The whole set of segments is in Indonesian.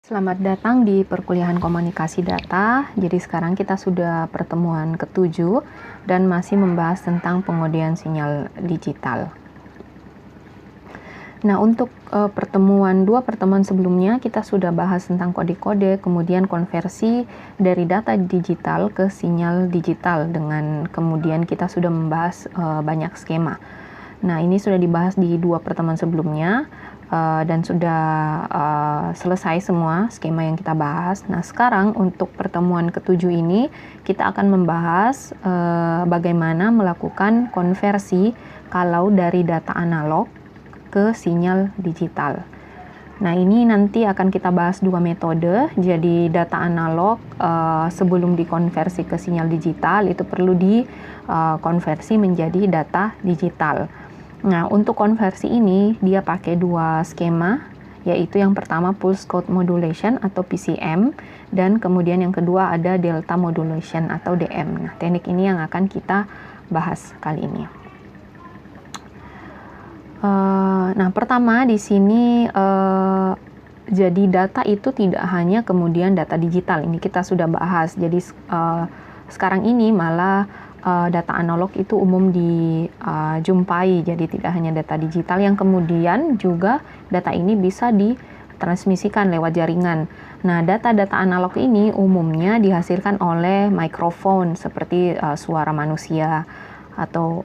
Selamat datang di perkuliahan komunikasi data. Jadi sekarang kita sudah pertemuan ke-7 dan masih membahas tentang pengodian sinyal digital. Nah, untuk dua pertemuan sebelumnya kita sudah bahas tentang kode-kode, kemudian konversi dari data digital ke sinyal digital, dengan kemudian kita sudah membahas banyak skema. Nah, ini sudah dibahas di dua pertemuan sebelumnya. Dan sudah selesai semua skema yang kita bahas. Nah, sekarang untuk pertemuan ke-7 ini kita akan membahas bagaimana melakukan konversi kalau dari data analog ke sinyal digital. Nah, ini nanti akan kita bahas dua metode. Jadi data analog sebelum dikonversi ke sinyal digital itu perlu dikonversi menjadi data digital. Nah, untuk konversi ini dia pakai dua skema, yaitu yang pertama pulse code modulation atau PCM, dan kemudian yang kedua ada delta modulation atau DM. Nah, teknik ini yang akan kita bahas kali ini. Nah, pertama di sini jadi data itu tidak hanya kemudian data digital, ini kita sudah bahas. Jadi sekarang ini malah data analog itu umum dijumpai, jadi tidak hanya data digital, yang kemudian juga data ini bisa ditransmisikan lewat jaringan. Nah, data-data analog ini umumnya dihasilkan oleh mikrofon seperti suara manusia atau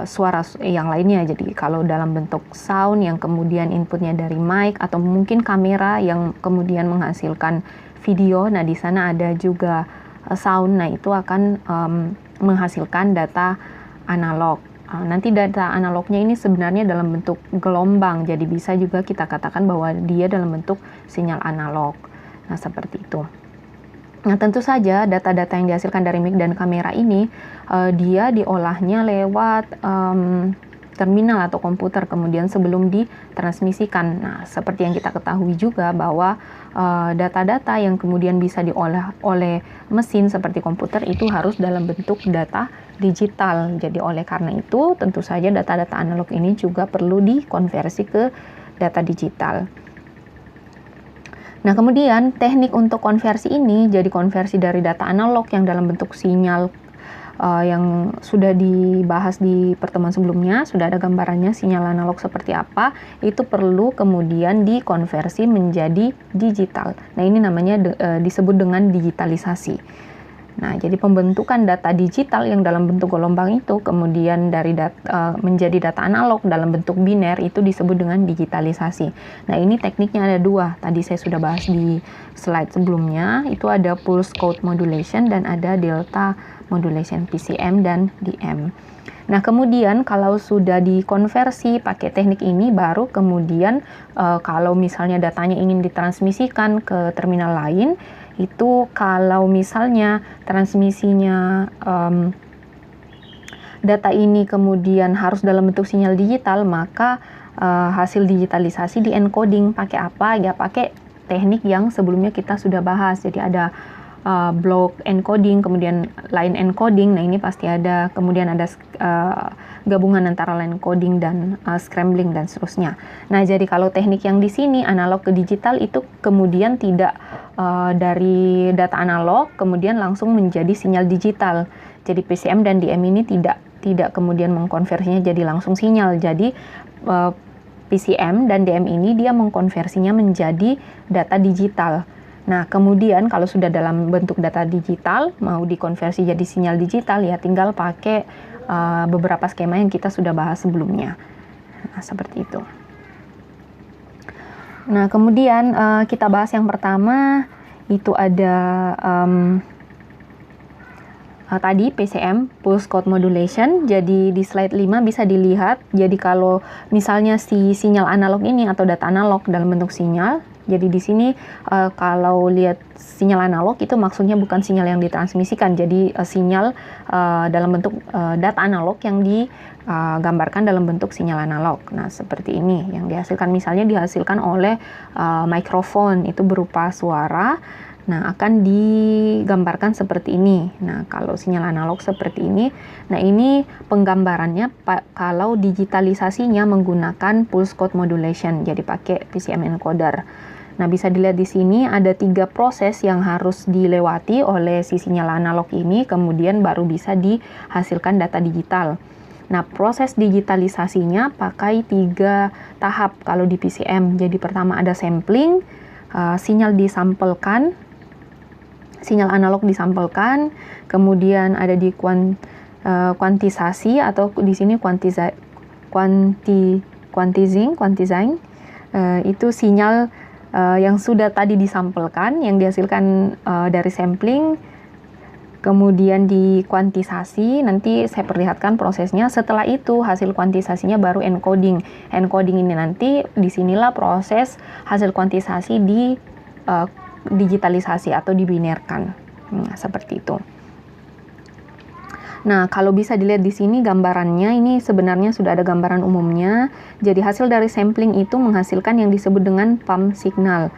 suara yang lainnya. Jadi kalau dalam bentuk sound yang kemudian inputnya dari mic, atau mungkin kamera yang kemudian menghasilkan video, nah di sana ada juga sound. Nah, itu akan menghasilkan data analog. Nanti data analognya ini sebenarnya dalam bentuk gelombang, jadi bisa juga kita katakan bahwa dia dalam bentuk sinyal analog. Nah, seperti itu. Nah, tentu saja data-data yang dihasilkan dari mic dan kamera ini dia diolahnya lewat terminal atau komputer kemudian sebelum ditransmisikan. Nah, seperti yang kita ketahui juga bahwa data-data yang kemudian bisa diolah oleh mesin seperti komputer itu harus dalam bentuk data digital. Jadi oleh karena itu tentu saja data-data analog ini juga perlu dikonversi ke data digital. Nah, kemudian teknik untuk konversi ini jadi konversi dari data analog yang dalam bentuk sinyal yang sudah dibahas di pertemuan sebelumnya, sudah ada gambarannya sinyal analog seperti apa, itu perlu kemudian dikonversi menjadi digital. Nah, ini namanya disebut dengan digitalisasi. Nah, jadi pembentukan data digital yang dalam bentuk gelombang itu kemudian menjadi data analog dalam bentuk biner, itu disebut dengan digitalisasi. Nah, ini tekniknya ada dua. Tadi saya sudah bahas di slide sebelumnya, itu ada pulse code modulation dan ada delta modulation, PCM dan DM. Nah, kemudian kalau sudah dikonversi pakai teknik ini, baru kemudian kalau misalnya datanya ingin ditransmisikan ke terminal lain, itu kalau misalnya transmisinya data ini kemudian harus dalam bentuk sinyal digital, maka hasil digitalisasi di encoding pakai apa? Ya pakai teknik yang sebelumnya kita sudah bahas. Jadi ada block encoding, kemudian line encoding. Nah, ini pasti ada, kemudian ada gabungan antara line encoding dan scrambling dan seterusnya. Nah, jadi kalau teknik yang di sini analog ke digital itu kemudian tidak dari data analog kemudian langsung menjadi sinyal digital. Jadi PCM dan DM ini tidak kemudian mengkonversinya jadi langsung sinyal. Jadi PCM dan DM ini dia mengkonversinya menjadi data digital. Nah, kemudian kalau sudah dalam bentuk data digital, mau dikonversi jadi sinyal digital, ya tinggal pakai beberapa skema yang kita sudah bahas sebelumnya. Nah, seperti itu. Nah, kemudian kita bahas yang pertama, itu ada tadi PCM, pulse code modulation. Jadi di slide 5 bisa dilihat, jadi kalau misalnya si sinyal analog ini atau data analog dalam bentuk sinyal, jadi di sini kalau lihat sinyal analog itu maksudnya bukan sinyal yang ditransmisikan, jadi sinyal dalam bentuk data analog yang digambarkan dalam bentuk sinyal analog. Nah, seperti ini yang dihasilkan, misalnya dihasilkan oleh mikrofon itu berupa suara. Nah, akan digambarkan seperti ini. Nah, kalau sinyal analog seperti ini. Nah, ini penggambarannya kalau digitalisasinya menggunakan pulse code modulation, jadi pakai PCM encoder. Nah, bisa dilihat di sini ada 3 proses yang harus dilewati oleh si sinyal analog ini, kemudian baru bisa dihasilkan data digital. Nah, proses digitalisasinya pakai 3 tahap kalau di PCM. Jadi pertama ada sampling, sinyal disampelkan, sinyal analog disampelkan, kemudian ada di kuantisasi atau di sini quantizing, itu sinyal yang sudah tadi disampelkan, yang dihasilkan dari sampling, kemudian di kuantisasi. Nanti saya perlihatkan prosesnya. Setelah itu hasil kuantisasinya baru encoding. Encoding ini nanti disinilah proses hasil kuantisasi di digitalisasi atau dibinerkan. Nah, seperti itu. Nah, kalau bisa dilihat di sini gambarannya, ini sebenarnya sudah ada gambaran umumnya. Jadi hasil dari sampling itu menghasilkan yang disebut dengan pump signal.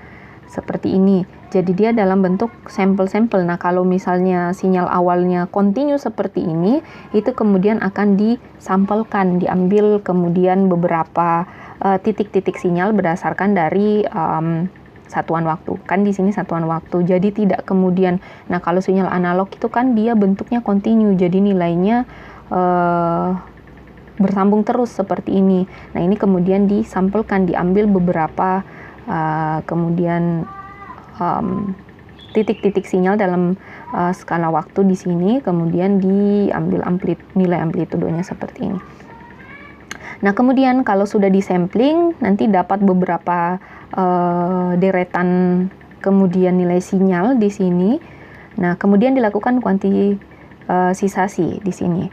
Seperti ini. Jadi dia dalam bentuk sampel-sampel. Nah, kalau misalnya sinyal awalnya continue seperti ini, itu kemudian akan disampelkan, diambil kemudian beberapa titik-titik sinyal berdasarkan dari satuan waktu. Kan di sini satuan waktu. Jadi tidak kemudian, nah kalau sinyal analog itu kan dia bentuknya continue. Jadi nilainya bersambung terus seperti ini. Nah, ini kemudian disampelkan, diambil beberapa kemudian titik-titik sinyal dalam skala waktu di sini, kemudian diambil nilai amplitudenya seperti ini. Nah, kemudian kalau sudah disampling, nanti dapat beberapa deretan kemudian nilai sinyal di sini. Nah, kemudian dilakukan kuantisasi di sini.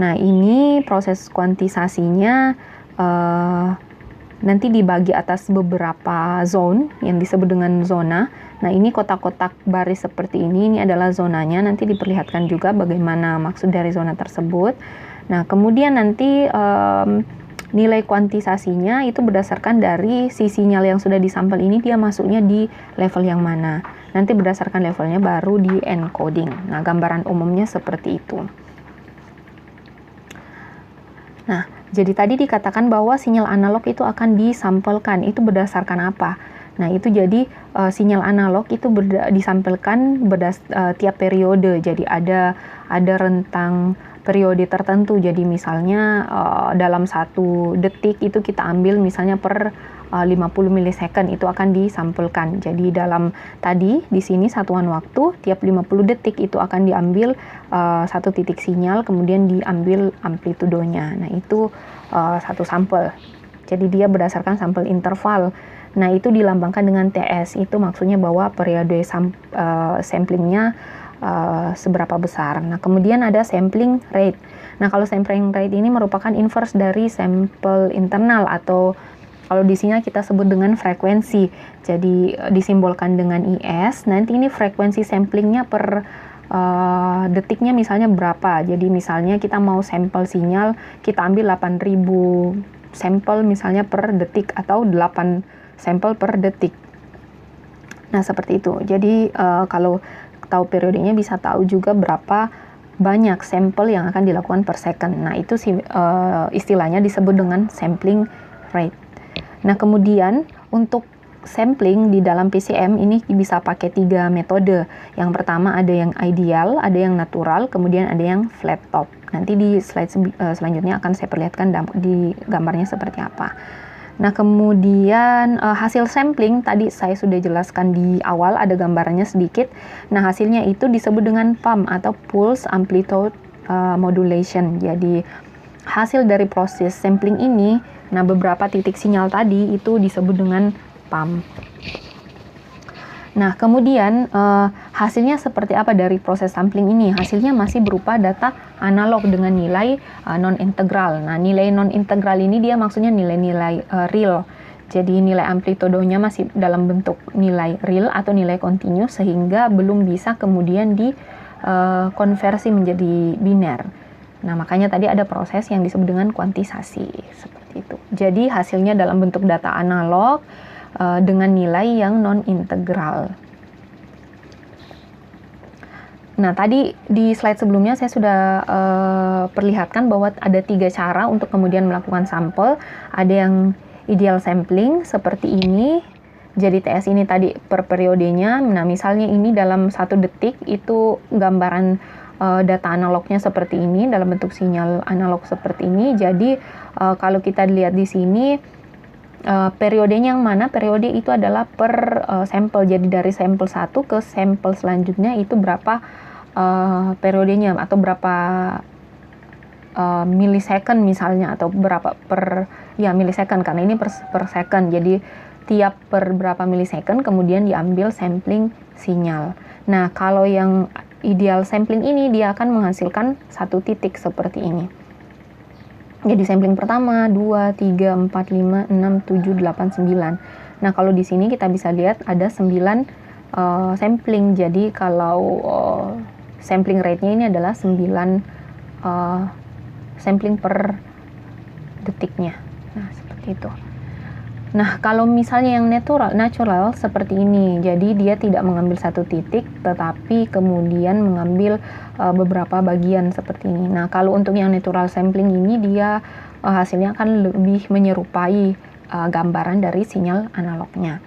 Nah, ini proses kuantisasinya nanti dibagi atas beberapa zone yang disebut dengan zona. Nah, ini kotak-kotak baris seperti ini adalah zonanya. Nanti diperlihatkan juga bagaimana maksud dari zona tersebut. Nah, kemudian nanti nilai kuantisasinya itu berdasarkan dari si sinyal yang sudah disampel ini dia masuknya di level yang mana. Nanti berdasarkan levelnya baru di encoding. Nah, gambaran umumnya seperti itu. Nah, jadi tadi dikatakan bahwa sinyal analog itu akan disampelkan. Itu berdasarkan apa? Nah, itu jadi sinyal analog itu disampelkan tiap periode. Jadi ada rentang periode tertentu. Jadi misalnya dalam 1 detik itu kita ambil misalnya per 50 milisecond itu akan disampelkan. Jadi dalam tadi di sini satuan waktu tiap 50 detik itu akan diambil 1 titik sinyal, kemudian diambil amplitudonya. Nah, itu 1 sampel. Jadi dia berdasarkan sampel interval. Nah, itu dilambangkan dengan TS. Itu maksudnya bahwa periode samplingnya seberapa besar. Nah, kemudian ada sampling rate. Nah, kalau sampling rate ini merupakan inverse dari sampel internal, atau kalau di sini kita sebut dengan frekuensi. Jadi disimbolkan dengan IS. Nanti ini frekuensi samplingnya per detiknya misalnya berapa. Jadi misalnya kita mau sampel sinyal, kita ambil 8.000 sampel misalnya per detik, atau 8 sampel per detik. Nah, seperti itu. Jadi kalau tahu periodenya bisa tahu juga berapa banyak sampel yang akan dilakukan per second. Nah, itu istilahnya disebut dengan sampling rate. Nah, kemudian untuk sampling di dalam PCM ini bisa pakai 3 metode. Yang pertama ada yang ideal, ada yang natural, kemudian ada yang flat top. Nanti di slide selanjutnya akan saya perlihatkan di gambarnya seperti apa. Nah, kemudian hasil sampling tadi saya sudah jelaskan di awal, ada gambarannya sedikit. Nah, hasilnya itu disebut dengan PAM atau Pulse Amplitude Modulation. Jadi hasil dari proses sampling ini, nah beberapa titik sinyal tadi itu disebut dengan PAM. Nah, kemudian hasilnya seperti apa dari proses sampling ini? Hasilnya masih berupa data analog dengan nilai non-integral. Nah, nilai non-integral ini dia maksudnya nilai-nilai real. Jadi nilai amplitudonya masih dalam bentuk nilai real atau nilai kontinu, sehingga belum bisa kemudian dikonversi menjadi biner. Nah, makanya tadi ada proses yang disebut dengan kuantisasi, seperti itu. Jadi hasilnya dalam bentuk data analog dengan nilai yang non-integral. Nah, tadi di slide sebelumnya saya sudah perlihatkan bahwa ada 3 cara untuk kemudian melakukan sampel. Ada yang ideal sampling seperti ini. Jadi TS ini tadi per periodenya. Nah, misalnya ini dalam 1 detik itu gambaran data analognya seperti ini dalam bentuk sinyal analog seperti ini. Jadi kalau kita lihat di sini periodenya yang mana? Periode itu adalah per sampel. Jadi dari sampel 1 ke sampel selanjutnya itu berapa periodenya atau berapa millisecond misalnya, atau berapa millisecond, karena ini per second. Jadi tiap per berapa millisecond kemudian diambil sampling sinyal. Nah, kalau yang ideal sampling ini dia akan menghasilkan 1 titik seperti ini. Jadi sampling pertama 2, 3, 4, 5, 6, 7, 8, 9. Nah, kalau di sini kita bisa lihat ada 9 sampling. Jadi kalau sampling rate-nya ini adalah 9 sampling per detiknya. Nah, seperti itu. Nah, kalau misalnya yang natural seperti ini, jadi dia tidak mengambil 1 titik, tetapi kemudian mengambil beberapa bagian seperti ini. Nah, kalau untuk yang natural sampling ini, dia hasilnya akan lebih menyerupai gambaran dari sinyal analognya.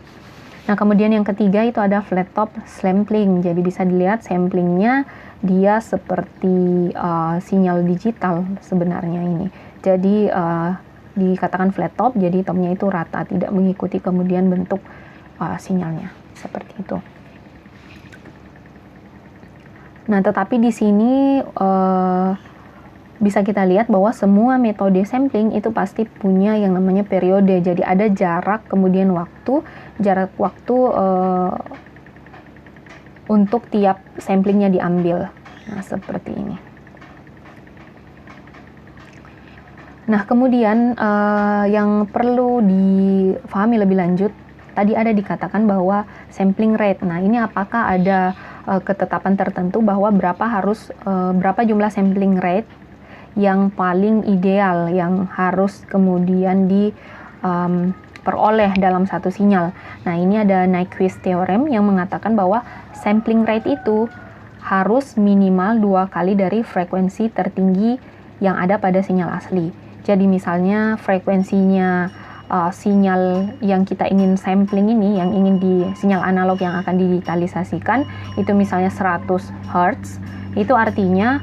Nah, kemudian yang ketiga itu ada flat top sampling. Jadi bisa dilihat samplingnya dia seperti sinyal digital sebenarnya ini. Jadi dikatakan flat top, jadi topnya itu rata, tidak mengikuti kemudian bentuk sinyalnya seperti itu. Nah, tetapi di sini bisa kita lihat bahwa semua metode sampling itu pasti punya yang namanya periode. Jadi ada jarak kemudian jarak waktu untuk tiap samplingnya diambil. Nah, seperti ini. Nah, kemudian yang perlu difahami lebih lanjut, tadi ada dikatakan bahwa sampling rate. Nah, ini apakah ada ketetapan tertentu bahwa berapa jumlah sampling rate yang paling ideal, yang harus kemudian diperoleh dalam satu sinyal. Nah, ini ada Nyquist theorem yang mengatakan bahwa sampling rate itu harus minimal 2 kali dari frekuensi tertinggi yang ada pada sinyal asli. Jadi misalnya frekuensinya sinyal yang kita ingin sampling ini, yang ingin sinyal analog yang akan digitalisasikan, itu misalnya 100 Hz, itu artinya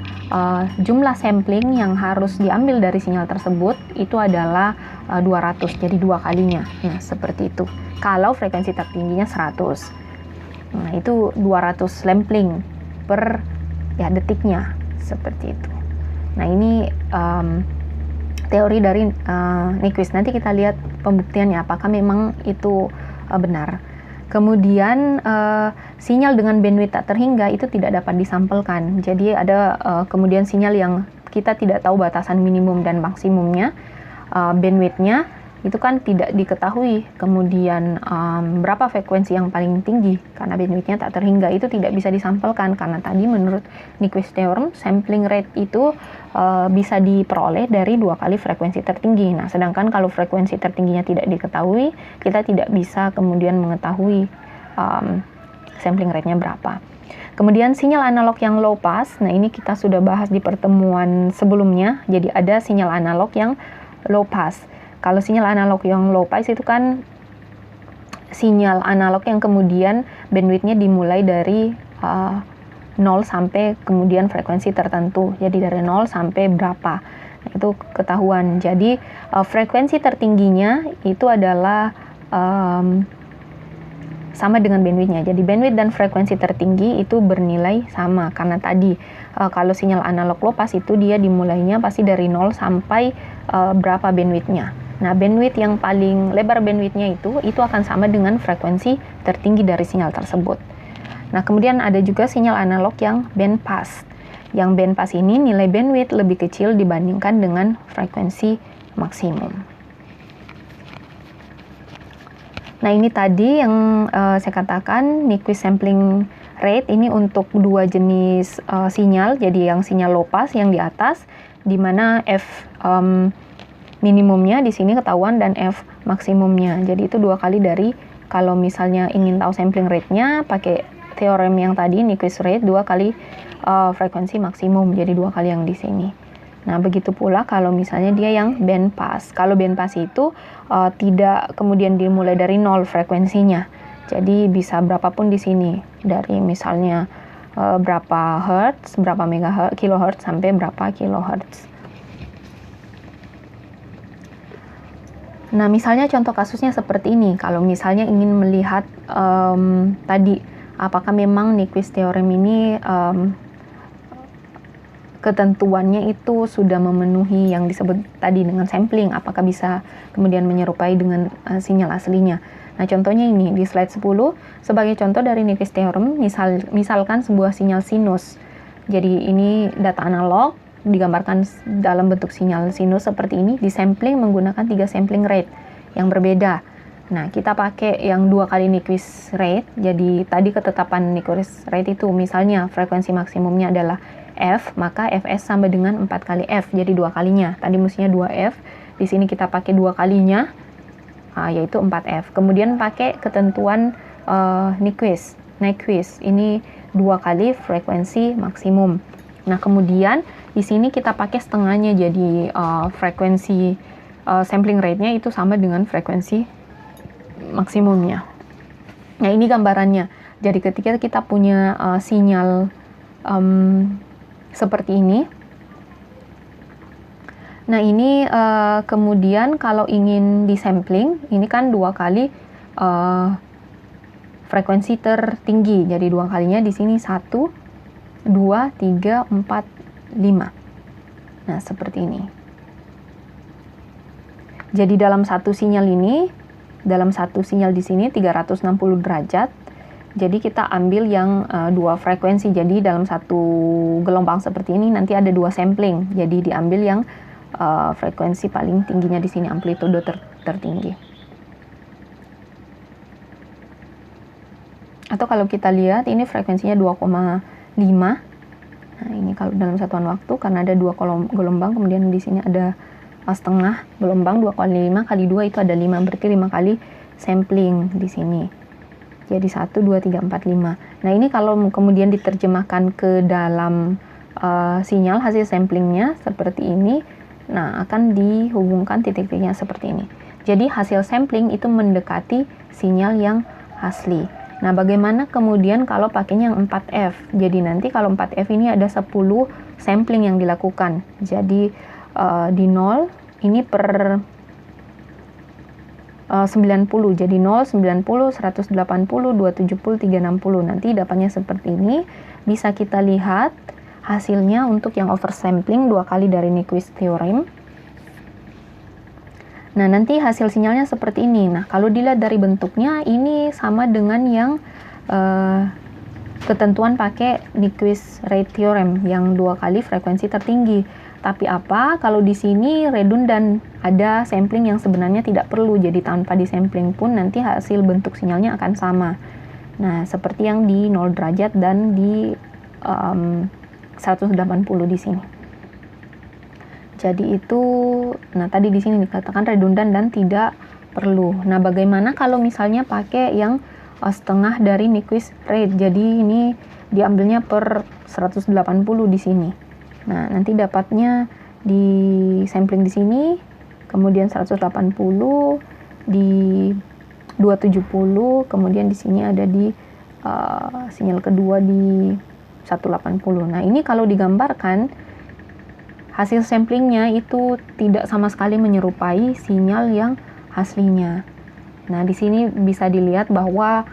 jumlah sampling yang harus diambil dari sinyal tersebut itu adalah 200, jadi 2 kalinya. Nah, seperti itu. Kalau frekuensi tertingginya 100. Nah, itu 200 sampling per detiknya, seperti itu. Nah, ini teori dari Nyquist. Nanti kita lihat pembuktiannya apakah memang itu benar. Kemudian sinyal dengan bandwidth tak terhingga itu tidak dapat disampelkan. Jadi ada kemudian sinyal yang kita tidak tahu batasan minimum dan maksimumnya, bandwidthnya itu kan tidak diketahui. Kemudian berapa frekuensi yang paling tinggi, karena bandwidthnya tak terhingga, itu tidak bisa disampelkan. Karena tadi menurut Nyquist theorem, sampling rate itu bisa diperoleh dari 2 kali frekuensi tertinggi. Nah, sedangkan kalau frekuensi tertingginya tidak diketahui, kita tidak bisa kemudian mengetahui sampling rate-nya berapa. Kemudian sinyal analog yang low pass, nah ini kita sudah bahas di pertemuan sebelumnya. Jadi ada sinyal analog yang low pass. Kalau sinyal analog yang low pass itu kan sinyal analog yang kemudian bandwidth-nya dimulai dari 0 sampai kemudian frekuensi tertentu. Jadi dari 0 sampai berapa, nah, itu ketahuan. Jadi frekuensi tertingginya itu adalah sama dengan bandwidth-nya. Jadi bandwidth dan frekuensi tertinggi itu bernilai sama, karena tadi kalau sinyal analog low pass itu dia dimulainya pasti dari 0 sampai berapa bandwidth-nya. Nah, bandwidth yang paling lebar bandwidth-nya itu akan sama dengan frekuensi tertinggi dari sinyal tersebut. Nah, kemudian ada juga sinyal analog yang band pass. Yang band pass ini nilai bandwidth lebih kecil dibandingkan dengan frekuensi maksimum. Nah, ini tadi yang saya katakan Nyquist sampling rate ini untuk 2 jenis sinyal. Jadi yang sinyal low pass yang di atas, di mana F minimumnya di sini ketahuan dan F maksimumnya. Jadi itu 2 kali dari, kalau misalnya ingin tahu sampling rate-nya pakai teorem yang tadi Nyquist rate, 2 kali frekuensi maksimum, jadi 2 kali yang di sini. Nah, begitu pula kalau misalnya dia yang bandpass. Kalau bandpass itu tidak kemudian dimulai dari 0 frekuensinya. Jadi bisa berapapun di sini. Dari misalnya berapa hertz, berapa megahertz, kilohertz sampai berapa kilohertz. Nah, misalnya contoh kasusnya seperti ini. Kalau misalnya ingin melihat tadi apakah memang Nyquist theorem ini ketentuannya itu sudah memenuhi yang disebut tadi dengan sampling, apakah bisa kemudian menyerupai dengan sinyal aslinya. Nah, contohnya ini di slide 10, sebagai contoh dari Nyquist theorem, misalkan sebuah sinyal sinus. Jadi ini data analog digambarkan dalam bentuk sinyal sinus seperti ini, disampling menggunakan 3 sampling rate yang berbeda. Nah, kita pakai yang 2 kali Nyquist rate. Jadi tadi ketetapan Nyquist rate itu misalnya frekuensi maksimumnya adalah F, maka Fs sama dengan 4 kali F, jadi 2 kalinya. Tadi mestinya 2F, di sini kita pakai 2 kalinya, yaitu 4F. Kemudian pakai ketentuan Nyquist, ini 2 kali frekuensi maksimum. Nah, kemudian di sini kita pakai setengahnya, jadi frekuensi sampling rate-nya itu sama dengan frekuensi maksimumnya. Nah, ini gambarannya. Jadi ketika kita punya sinyal seperti ini. Nah, ini kemudian kalau ingin disampling, ini kan 2 kali frekuensi tertinggi. Jadi 2 kalinya di sini 1, 2, 3, 4, 5. Nah, seperti ini. Jadi dalam satu sinyal ini, dalam satu sinyal di sini 360 derajat. Jadi kita ambil yang 2 frekuensi. Jadi dalam satu gelombang seperti ini nanti ada 2 sampling. Jadi diambil yang frekuensi paling tingginya di sini, amplitudo tertinggi. Atau kalau kita lihat ini frekuensinya 2,5. Nah, ini kalau dalam satuan waktu karena ada 2 gelombang, kemudian di sini ada setengah gelombang, 2,5 kali 2 itu ada 5, berarti 5 kali sampling di sini. Jadi 1, 2, 3, 4, 5. Nah, ini kalau kemudian diterjemahkan ke dalam sinyal hasil samplingnya seperti ini, nah akan dihubungkan titik-titiknya seperti ini. Jadi hasil sampling itu mendekati sinyal yang asli. Nah, bagaimana kemudian kalau pakainya yang 4F? Jadi nanti kalau 4F ini ada 10 sampling yang dilakukan. Jadi di 0 ini per 90, jadi 0, 90, 180, 270, 360. Nanti dapatnya seperti ini. Bisa kita lihat hasilnya untuk yang oversampling 2 kali dari Nyquist theorem. Nah, nanti hasil sinyalnya seperti ini. Nah, kalau dilihat dari bentuknya, ini sama dengan yang ketentuan pakai Nyquist rate theorem yang 2 kali frekuensi tertinggi. Tapi apa? Kalau di sini redundan, ada sampling yang sebenarnya tidak perlu. Jadi tanpa disampling pun nanti hasil bentuk sinyalnya akan sama. Nah, seperti yang di 0 derajat dan di 180 di sini. Jadi itu, nah tadi di sini dikatakan redundan dan tidak perlu. Nah, bagaimana kalau misalnya pakai yang setengah dari Nyquist rate? Jadi ini diambilnya per 180 di sini. Nah, nanti dapatnya di sampling di sini, kemudian 180, di 270, kemudian di sini ada di sinyal kedua di 180. Nah, ini kalau digambarkan, hasil samplingnya itu tidak sama sekali menyerupai sinyal yang aslinya. Nah, di sini bisa dilihat bahwa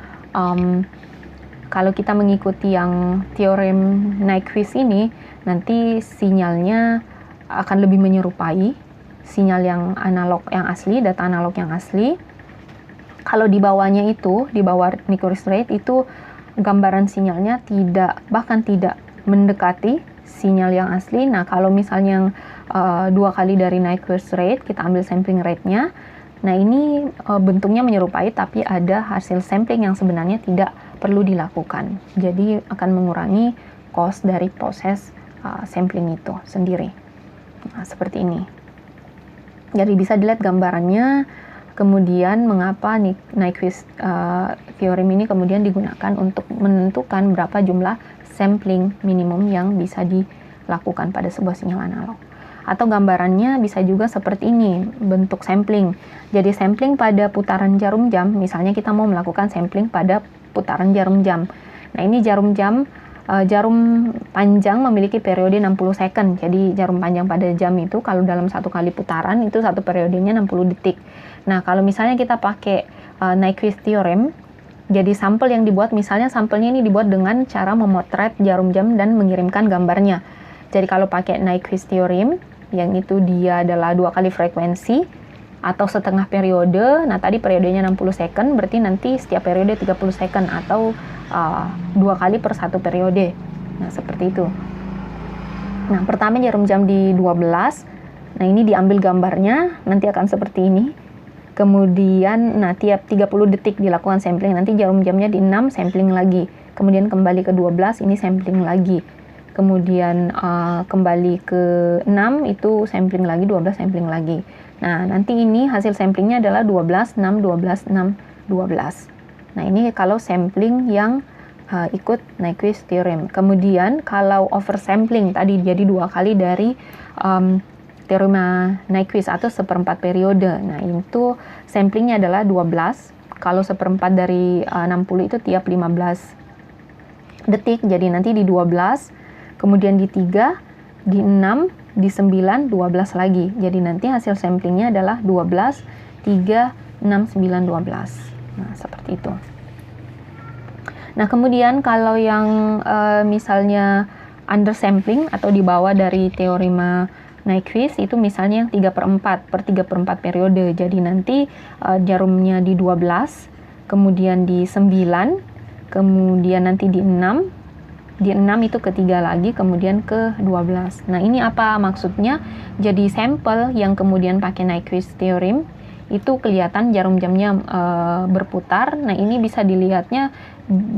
kalau kita mengikuti yang teorem Nyquist ini, nanti sinyalnya akan lebih menyerupai sinyal yang analog yang asli, data analog yang asli. Kalau di bawahnya itu, di bawah Nyquist rate itu gambaran sinyalnya bahkan tidak mendekati sinyal yang asli. Nah, kalau misalnya yang 2 kali dari Nyquist rate, kita ambil sampling rate-nya. Nah, ini bentuknya menyerupai, tapi ada hasil sampling yang sebenarnya tidak perlu dilakukan. Jadi akan mengurangi cost dari proses sampling itu sendiri. Nah, seperti ini. Jadi bisa dilihat gambarannya, kemudian mengapa Nyquist theorem ini kemudian digunakan untuk menentukan berapa jumlah sampling minimum yang bisa dilakukan pada sebuah sinyal analog. Atau gambarannya bisa juga seperti ini, bentuk sampling. Jadi sampling pada putaran jarum jam, misalnya kita mau melakukan sampling pada putaran jarum jam. Nah, ini jarum jam, jarum panjang memiliki periode 60 second. Jadi jarum panjang pada jam itu kalau dalam satu kali putaran itu satu periodenya 60 detik. Nah, kalau misalnya kita pakai Nyquist theorem, jadi sampel yang dibuat, misalnya sampelnya ini dibuat dengan cara memotret jarum jam dan mengirimkan gambarnya. Jadi kalau pakai Nyquist theorem, yang itu dia adalah 2 kali frekuensi atau setengah periode. Nah, tadi periodenya 60 second, berarti nanti setiap periode 30 second atau 2 kali per satu periode. Nah, seperti itu. Nah, pertama jarum jam di 12. Nah, ini diambil gambarnya, nanti akan seperti ini. Kemudian, nah, tiap 30 detik dilakukan sampling, nanti jarum jamnya di 6, sampling lagi. Kemudian kembali ke 12, ini sampling lagi. Kemudian kembali ke 6, itu sampling lagi, 12 sampling lagi. Nah, nanti ini hasil samplingnya adalah 12, 6, 12, 6, 12. Nah, ini kalau sampling yang ikut Nyquist theorem. Kemudian kalau oversampling tadi jadi 2 kali dari teorema Nyquist atau seperempat periode. Nah, itu samplingnya adalah 12. Kalau seperempat dari 60 itu tiap 15 detik. Jadi nanti di 12, kemudian di 3, di 6, di 9, 12 lagi. Jadi nanti hasil samplingnya adalah 12, 3, 6, 9, 12. Nah, seperti itu. Nah, kemudian kalau yang misalnya undersampling atau di bawah dari teorema Nyquist itu misalnya yang 3/4 per 3/4 periode. Jadi nanti jarumnya di 12, kemudian di 9, kemudian nanti di 6, di 6 itu ketiga lagi, kemudian ke 12. Nah, ini apa maksudnya? Jadi sampel yang kemudian pakai Nyquist theorem itu kelihatan jarum jamnya berputar. Nah, ini bisa dilihatnya,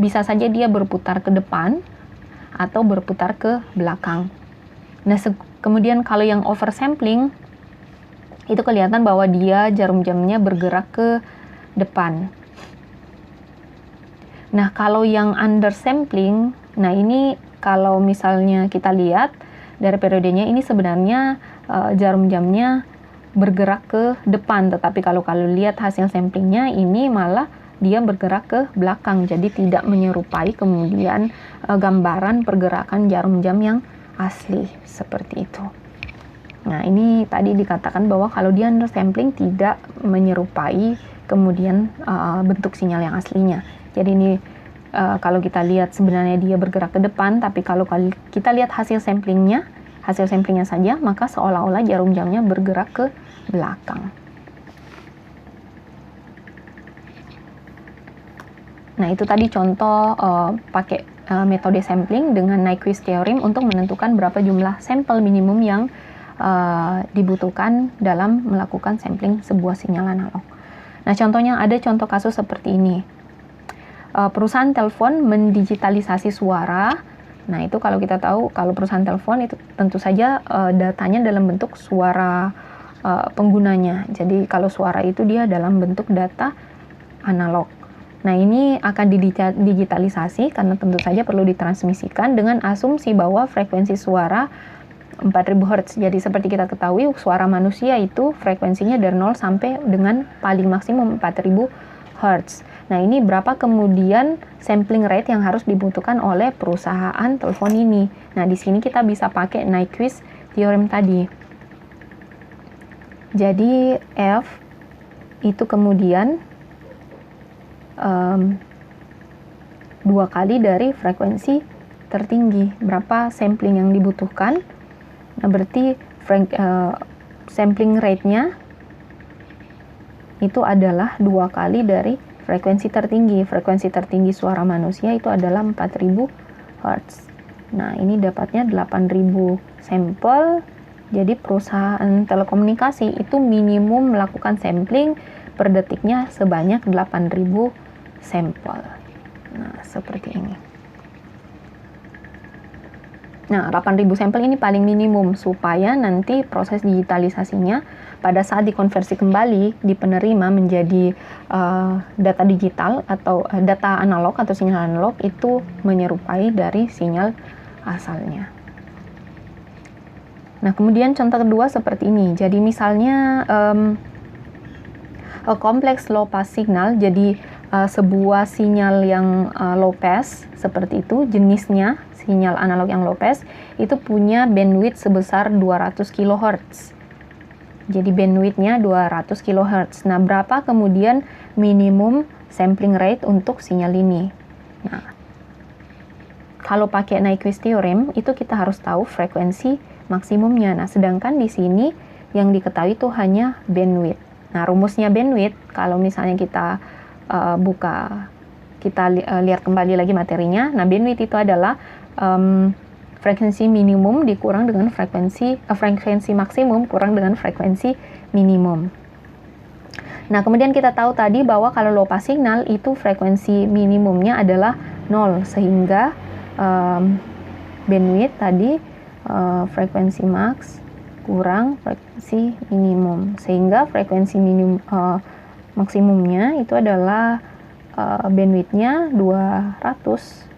bisa saja dia berputar ke depan atau berputar ke belakang. Nah, kemudian kalau yang oversampling itu kelihatan bahwa dia jarum jamnya bergerak ke depan. Nah, kalau yang undersampling, nah ini kalau misalnya kita lihat dari periodenya, ini sebenarnya jarum jamnya bergerak ke depan, tetapi kalau lihat hasil samplingnya ini malah dia bergerak ke belakang, jadi tidak menyerupai kemudian gambaran pergerakan jarum jam yang asli seperti itu. Nah, ini tadi dikatakan bahwa kalau dia undersampling tidak menyerupai kemudian bentuk sinyal yang aslinya. Jadi ini kalau kita lihat sebenarnya dia bergerak ke depan, tapi kalau kita lihat hasil samplingnya saja, maka seolah-olah jarum jamnya bergerak ke belakang. Nah, itu tadi contoh pakai metode sampling dengan Nyquist theorem untuk menentukan berapa jumlah sampel minimum yang dibutuhkan dalam melakukan sampling sebuah sinyal analog. Nah, contohnya ada contoh kasus seperti ini. Perusahaan telepon mendigitalisasi suara. Nah, itu kalau kita tahu, kalau perusahaan telepon itu tentu saja datanya dalam bentuk suara penggunanya. Jadi kalau suara itu dia dalam bentuk data analog. Nah, ini akan didigitalisasi karena tentu saja perlu ditransmisikan dengan asumsi bahwa frekuensi suara 4000 Hz. Jadi seperti kita ketahui, suara manusia itu frekuensinya dari 0 sampai dengan paling maksimum 4000 Hz. Nah, ini berapa kemudian sampling rate yang harus dibutuhkan oleh perusahaan telepon ini. Nah, di sini kita bisa pakai Nyquist theorem tadi. Jadi F itu kemudian 2 kali dari frekuensi tertinggi. Berapa sampling yang dibutuhkan? Nah, berarti sampling rate-nya itu adalah 2 kali dari frekuensi tertinggi. Frekuensi tertinggi suara manusia itu adalah 4000 Hz. Nah, ini dapatnya 8000 sampel. Jadi perusahaan telekomunikasi itu minimum melakukan sampling per detiknya sebanyak 8000 sampel. Nah, seperti ini. Nah, 8000 sampel ini paling minimum supaya nanti proses digitalisasinya pada saat dikonversi kembali di penerima menjadi data digital atau data analog atau sinyal analog itu menyerupai dari sinyal asalnya. Nah, kemudian contoh kedua seperti ini. Jadi misalnya a complex low pass signal, jadi sebuah sinyal yang low pass seperti itu, jenisnya sinyal analog yang low pass itu punya bandwidth sebesar 200 kHz. Jadi bandwidthnya 200 kHz. Nah, berapa kemudian minimum sampling rate untuk sinyal ini? Nah, kalau pakai Nyquist theorem itu kita harus tahu frekuensi maksimumnya. Nah, sedangkan di sini yang diketahui itu hanya bandwidth. Nah, rumusnya bandwidth, kalau misalnya kita lihat kembali lagi materinya. Nah, bandwidth itu adalah frekuensi minimum dikurang dengan frekuensi maksimum kurang dengan frekuensi minimum. Nah, kemudian kita tahu tadi bahwa kalau low pass signal itu frekuensi minimumnya adalah 0, sehingga bandwidth tadi frekuensi max kurang frekuensi minimum, sehingga frekuensi maksimumnya itu adalah bandwidthnya 200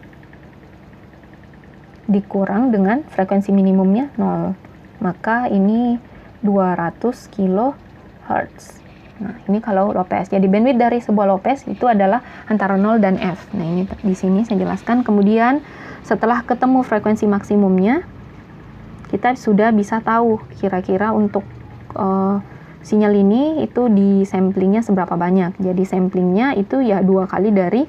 dikurang dengan frekuensi minimumnya 0, maka ini 200 kHz. Nah, ini kalau low pass. Jadi bandwidth dari sebuah low pass itu adalah antara 0 dan F. Nah, ini di sini saya jelaskan. Kemudian setelah ketemu frekuensi maksimumnya, kita sudah bisa tahu kira-kira untuk sinyal ini itu di samplingnya seberapa banyak. Jadi samplingnya itu ya 2 kali dari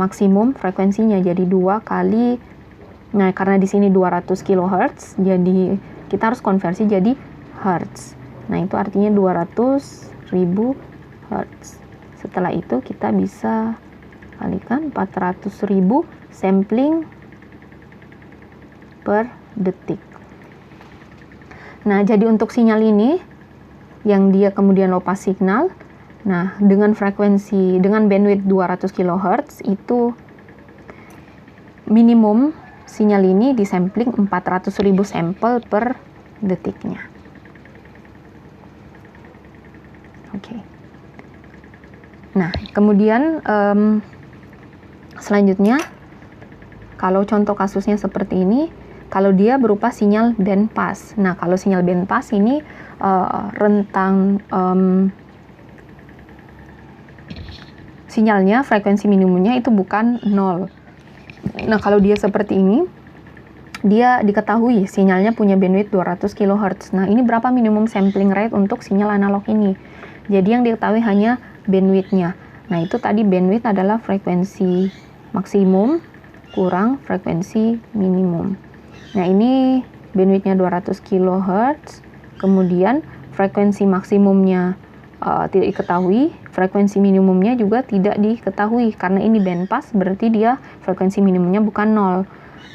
maksimum frekuensinya. Jadi 2 kali, nah karena di sini 200 kHz, jadi kita harus konversi jadi Hertz. Nah, itu artinya 200.000 Hertz. Setelah itu kita bisa kalikan 400.000 sampling per detik. Nah, jadi untuk sinyal ini yang dia kemudian low pass signal, nah dengan bandwidth 200 kHz itu minimum sinyal ini disampling 400.000 sampel per detiknya. Oke. Nah, kemudian selanjutnya kalau contoh kasusnya seperti ini, kalau dia berupa sinyal band pass. Nah, kalau sinyal band pass ini rentang sinyalnya, frekuensi minimumnya itu bukan 0. Nah, kalau dia seperti ini, dia diketahui sinyalnya punya bandwidth 200 kHz. Nah, ini berapa minimum sampling rate untuk sinyal analog ini? Jadi yang diketahui hanya bandwidthnya. Nah, itu tadi bandwidth adalah frekuensi maksimum kurang frekuensi minimum. Nah, ini bandwidthnya 200 kHz, kemudian frekuensi maksimumnya tidak diketahui, frekuensi minimumnya juga tidak diketahui. Karena ini band pass, berarti dia frekuensi minimumnya bukan 0.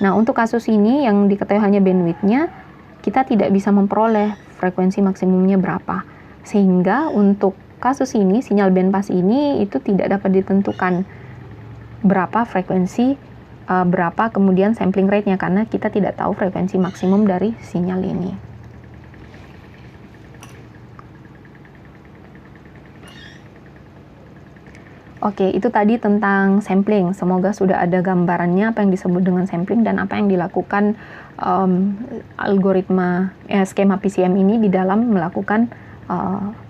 Nah, untuk kasus ini yang diketahui hanya bandwidthnya, kita tidak bisa memperoleh frekuensi maksimumnya berapa. Sehingga untuk kasus ini, sinyal band pass ini itu tidak dapat ditentukan berapa frekuensi, berapa kemudian sampling rate-nya, karena kita tidak tahu frekuensi maksimum dari sinyal ini. Oke, itu tadi tentang sampling. Semoga sudah ada gambarannya apa yang disebut dengan sampling dan apa yang dilakukan skema PCM ini di dalam melakukan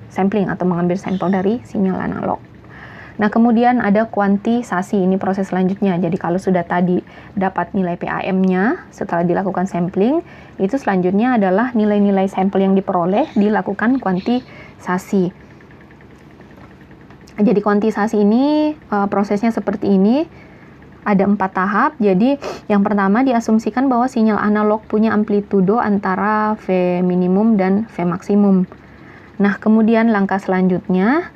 sampling atau mengambil sampel dari sinyal analog. Nah, kemudian ada kuantisasi, ini proses selanjutnya. Jadi kalau sudah tadi dapat nilai PAM-nya setelah dilakukan sampling, itu selanjutnya adalah nilai-nilai sampel yang diperoleh dilakukan kuantisasi. Jadi kuantisasi ini prosesnya seperti ini, ada 4 tahap. Jadi yang pertama diasumsikan bahwa sinyal analog punya amplitudo antara V minimum dan V maksimum. Nah, kemudian langkah selanjutnya,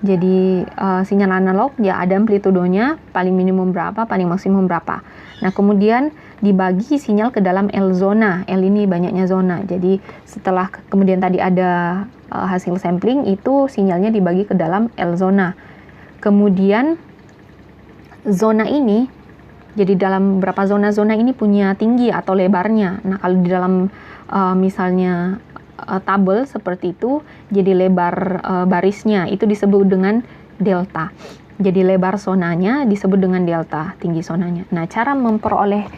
jadi sinyal analog ya ada amplitudonya, paling minimum berapa, paling maksimum berapa. Nah, kemudian dibagi sinyal ke dalam L zona. L ini banyaknya zona. Jadi setelah kemudian tadi ada hasil sampling, itu sinyalnya dibagi ke dalam L zona. Kemudian zona ini, jadi dalam berapa zona-zona ini punya tinggi atau lebarnya. Nah, kalau di dalam misalnya tabel seperti itu, jadi lebar barisnya itu disebut dengan delta. Jadi lebar zonanya disebut dengan delta, tinggi zonanya. Nah, cara memperoleh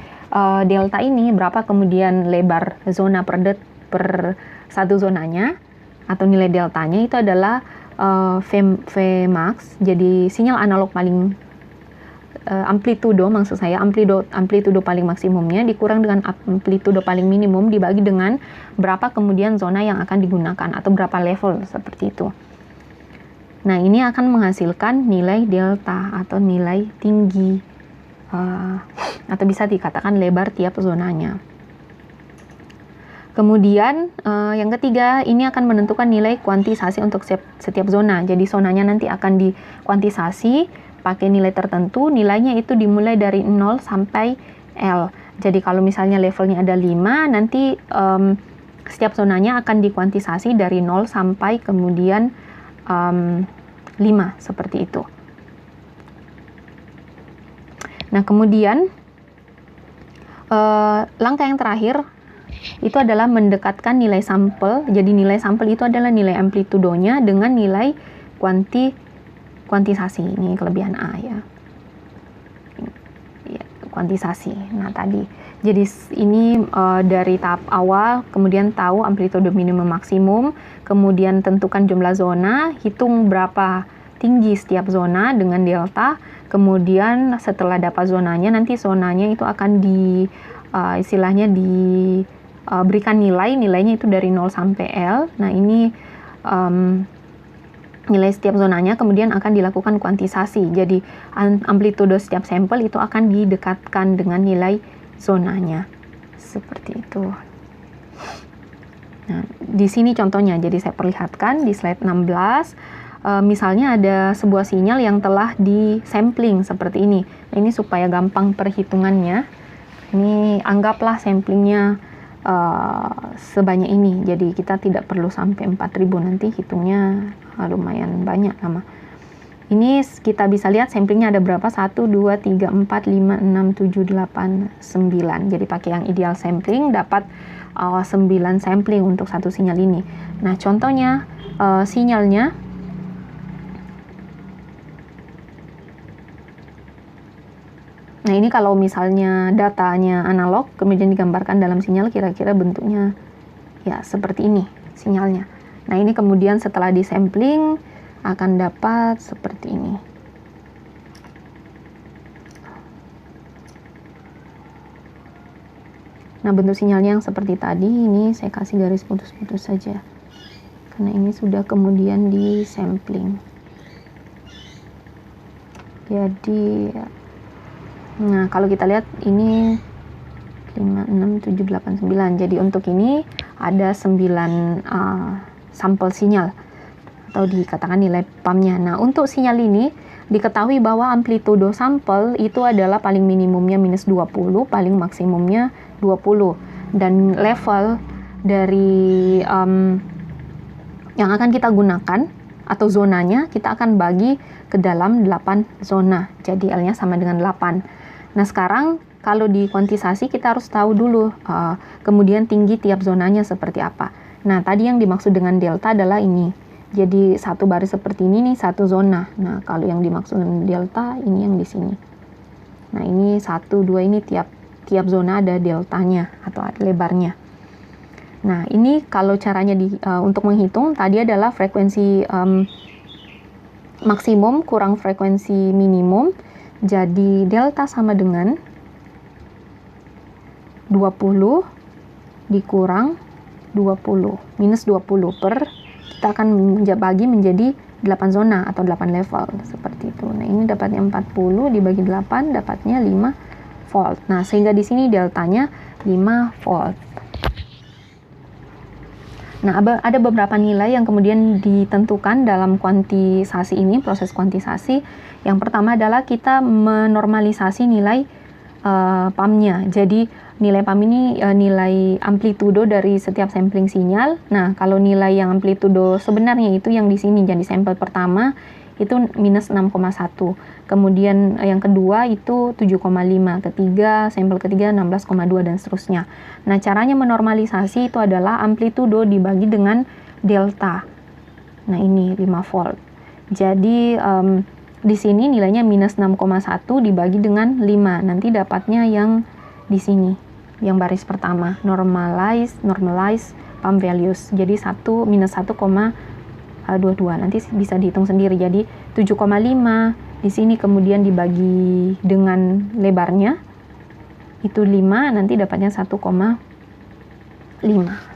delta ini berapa kemudian lebar zona per satu zonanya atau nilai deltanya itu adalah Vmax, jadi sinyal analog paling amplitudo, maksud saya amplitudo paling maksimumnya dikurang dengan amplitudo paling minimum dibagi dengan berapa kemudian zona yang akan digunakan atau berapa level, seperti itu. Nah, ini akan menghasilkan nilai delta atau nilai tinggi atau bisa dikatakan lebar tiap zonanya. Kemudian yang ketiga, ini akan menentukan nilai kuantisasi untuk setiap zona. Jadi zonanya nanti akan dikuantisasi pakai nilai tertentu, nilainya itu dimulai dari 0 sampai L. Jadi kalau misalnya levelnya ada 5, nanti setiap zonanya akan dikuantisasi dari 0 sampai kemudian 5, seperti itu. Nah, kemudian langkah yang terakhir itu adalah mendekatkan nilai sampel. Jadi nilai sampel itu adalah nilai amplitudonya dengan nilai kuantisasi. Ini kelebihan A ya. Kuantisasi. Nah, tadi. Jadi ini dari tahap awal, kemudian tahu amplitudo minimum maksimum, kemudian tentukan jumlah zona, hitung berapa tinggi setiap zona dengan delta, kemudian setelah dapat zonanya, nanti zonanya itu akan istilahnya berikan nilainya itu dari 0 sampai L. Nah, ini nilai setiap zonanya kemudian akan dilakukan kuantisasi. Jadi amplitudo setiap sampel itu akan didekatkan dengan nilai zonanya. Seperti itu. Nah, di sini contohnya, jadi saya perlihatkan di slide 16. Misalnya ada sebuah sinyal yang telah disampling seperti ini. Nah, ini supaya gampang perhitungannya. Ini anggaplah samplingnya sebanyak ini, jadi kita tidak perlu sampai 4000, nanti hitungnya lumayan banyak lama. Ini kita bisa lihat samplingnya ada berapa, 1, 2, 3, 4, 5, 6, 7, 8, 9. Jadi pakai yang ideal sampling dapat 9 sampling untuk satu sinyal ini. Nah, contohnya sinyalnya nah, ini kalau misalnya datanya analog, kemudian digambarkan dalam sinyal, kira-kira bentuknya ya seperti ini sinyalnya. Nah, ini kemudian setelah disampling akan dapat seperti ini. Nah, bentuk sinyalnya yang seperti tadi, ini saya kasih garis putus-putus saja. Karena ini sudah kemudian disampling. Jadi nah, kalau kita lihat ini 5, 6, 7, 8, 9. Jadi untuk ini ada 9 sampel sinyal atau dikatakan nilai PAM-nya. Nah, untuk sinyal ini diketahui bahwa amplitudo sampel itu adalah paling minimumnya minus 20, paling maksimumnya 20. Dan level dari yang akan kita gunakan atau zonanya kita akan bagi ke dalam 8 zona. Jadi L-nya sama dengan 8. Nah, sekarang kalau di kuantisasi kita harus tahu dulu kemudian tinggi tiap zonanya seperti apa. Nah, tadi yang dimaksud dengan delta adalah ini. Jadi satu baris seperti ini nih, satu zona. Nah, kalau yang dimaksud dengan delta ini yang di sini. Nah, ini 1, 2, ini tiap zona ada deltanya atau lebarnya. Nah, ini kalau caranya untuk menghitung tadi adalah frekuensi maksimum kurang frekuensi minimum. Jadi delta sama dengan 20 dikurang 20 minus 20 per, kita akan bagi menjadi 8 zona atau 8 level seperti itu. Nah, ini dapatnya 40 dibagi 8 dapatnya 5 volt. Nah, sehingga di sini deltanya 5 volt. Nah, ada beberapa nilai yang kemudian ditentukan dalam kuantisasi ini, proses kuantisasi. Yang pertama adalah kita menormalisasi nilai PAM-nya. Jadi nilai PAM ini nilai amplitudo dari setiap sampling sinyal. Nah, kalau nilai yang amplitudo sebenarnya itu yang di sini, jadi sampel pertama itu minus 6,1. Kemudian yang kedua itu 7,5, sampel ketiga 16,2 dan seterusnya. Nah, caranya menormalisasi itu adalah amplitudo dibagi dengan delta. Nah, ini 5 volt. Jadi di sini nilainya minus 6,1 dibagi dengan 5. Nanti dapatnya yang di sini yang baris pertama, normalize pump values. Jadi 1 nanti bisa dihitung sendiri. Jadi 7,5 di sini kemudian dibagi dengan lebarnya itu 5, nanti dapatnya 1,5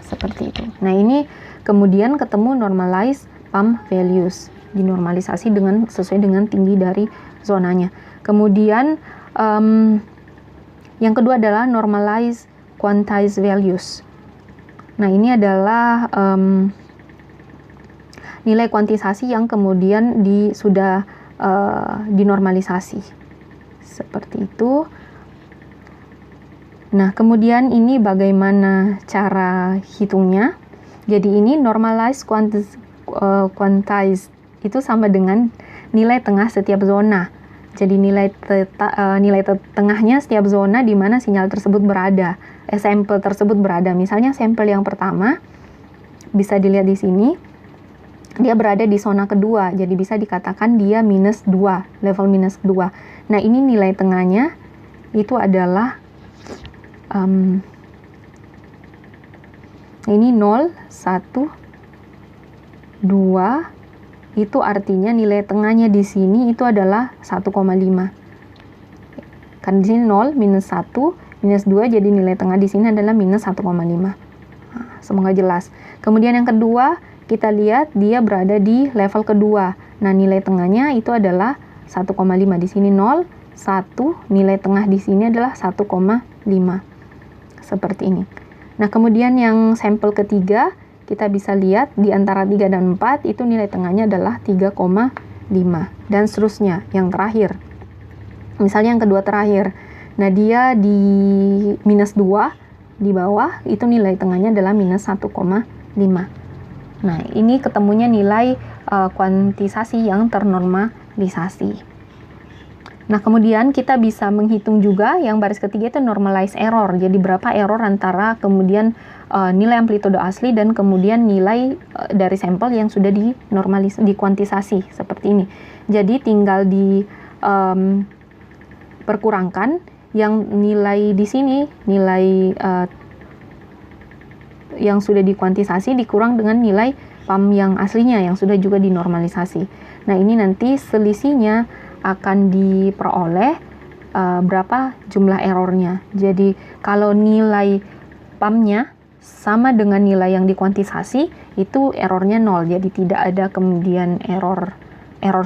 seperti itu. Nah, ini kemudian ketemu normalize pump values, dinormalisasi sesuai dengan tinggi dari zonanya. Kemudian yang kedua adalah normalize quantized values. Nah, ini adalah nilai kuantisasi yang kemudian sudah dinormalisasi seperti itu. Nah, kemudian ini bagaimana cara hitungnya? Jadi ini normalized quantized itu sama dengan nilai tengah setiap zona. Jadi nilai tengahnya setiap zona di mana sinyal tersebut berada, sampel tersebut berada. Misalnya sampel yang pertama bisa dilihat di sini, dia berada di zona kedua, jadi bisa dikatakan dia -2, level -2. Nah, ini nilai tengahnya itu adalah ini 0, 1, 2, itu artinya nilai tengahnya di sini itu adalah 1,5. Kan di sini 0, -1, -2, jadi nilai tengah di sini adalah -1,5. Nah, semoga jelas. Kemudian yang kedua, kita lihat dia berada di level kedua. Nah, nilai tengahnya itu adalah 1,5. Di sini 0, 1, nilai tengah di sini adalah 1,5. Seperti ini. Nah, kemudian yang sampel ketiga, kita bisa lihat di antara 3 dan 4 itu nilai tengahnya adalah 3,5 dan seterusnya. Yang terakhir, misalnya yang kedua terakhir, nah dia di -2 di bawah, itu nilai tengahnya adalah -1,5. Nah, ini ketemunya nilai kuantisasi yang ternormalisasi. Nah, kemudian kita bisa menghitung juga yang baris ketiga itu normalized error. Jadi berapa error antara kemudian nilai amplitudo asli dan kemudian nilai dari sampel yang sudah dikuantisasi seperti ini. Jadi tinggal perkurangkan yang nilai di sini, nilai yang sudah dikuantisasi dikurang dengan nilai pump yang aslinya yang sudah juga dinormalisasi. Nah, ini nanti selisihnya akan diperoleh berapa jumlah errornya. Jadi kalau nilai pumpnya sama dengan nilai yang dikuantisasi, itu errornya 0. Jadi tidak ada kemudian error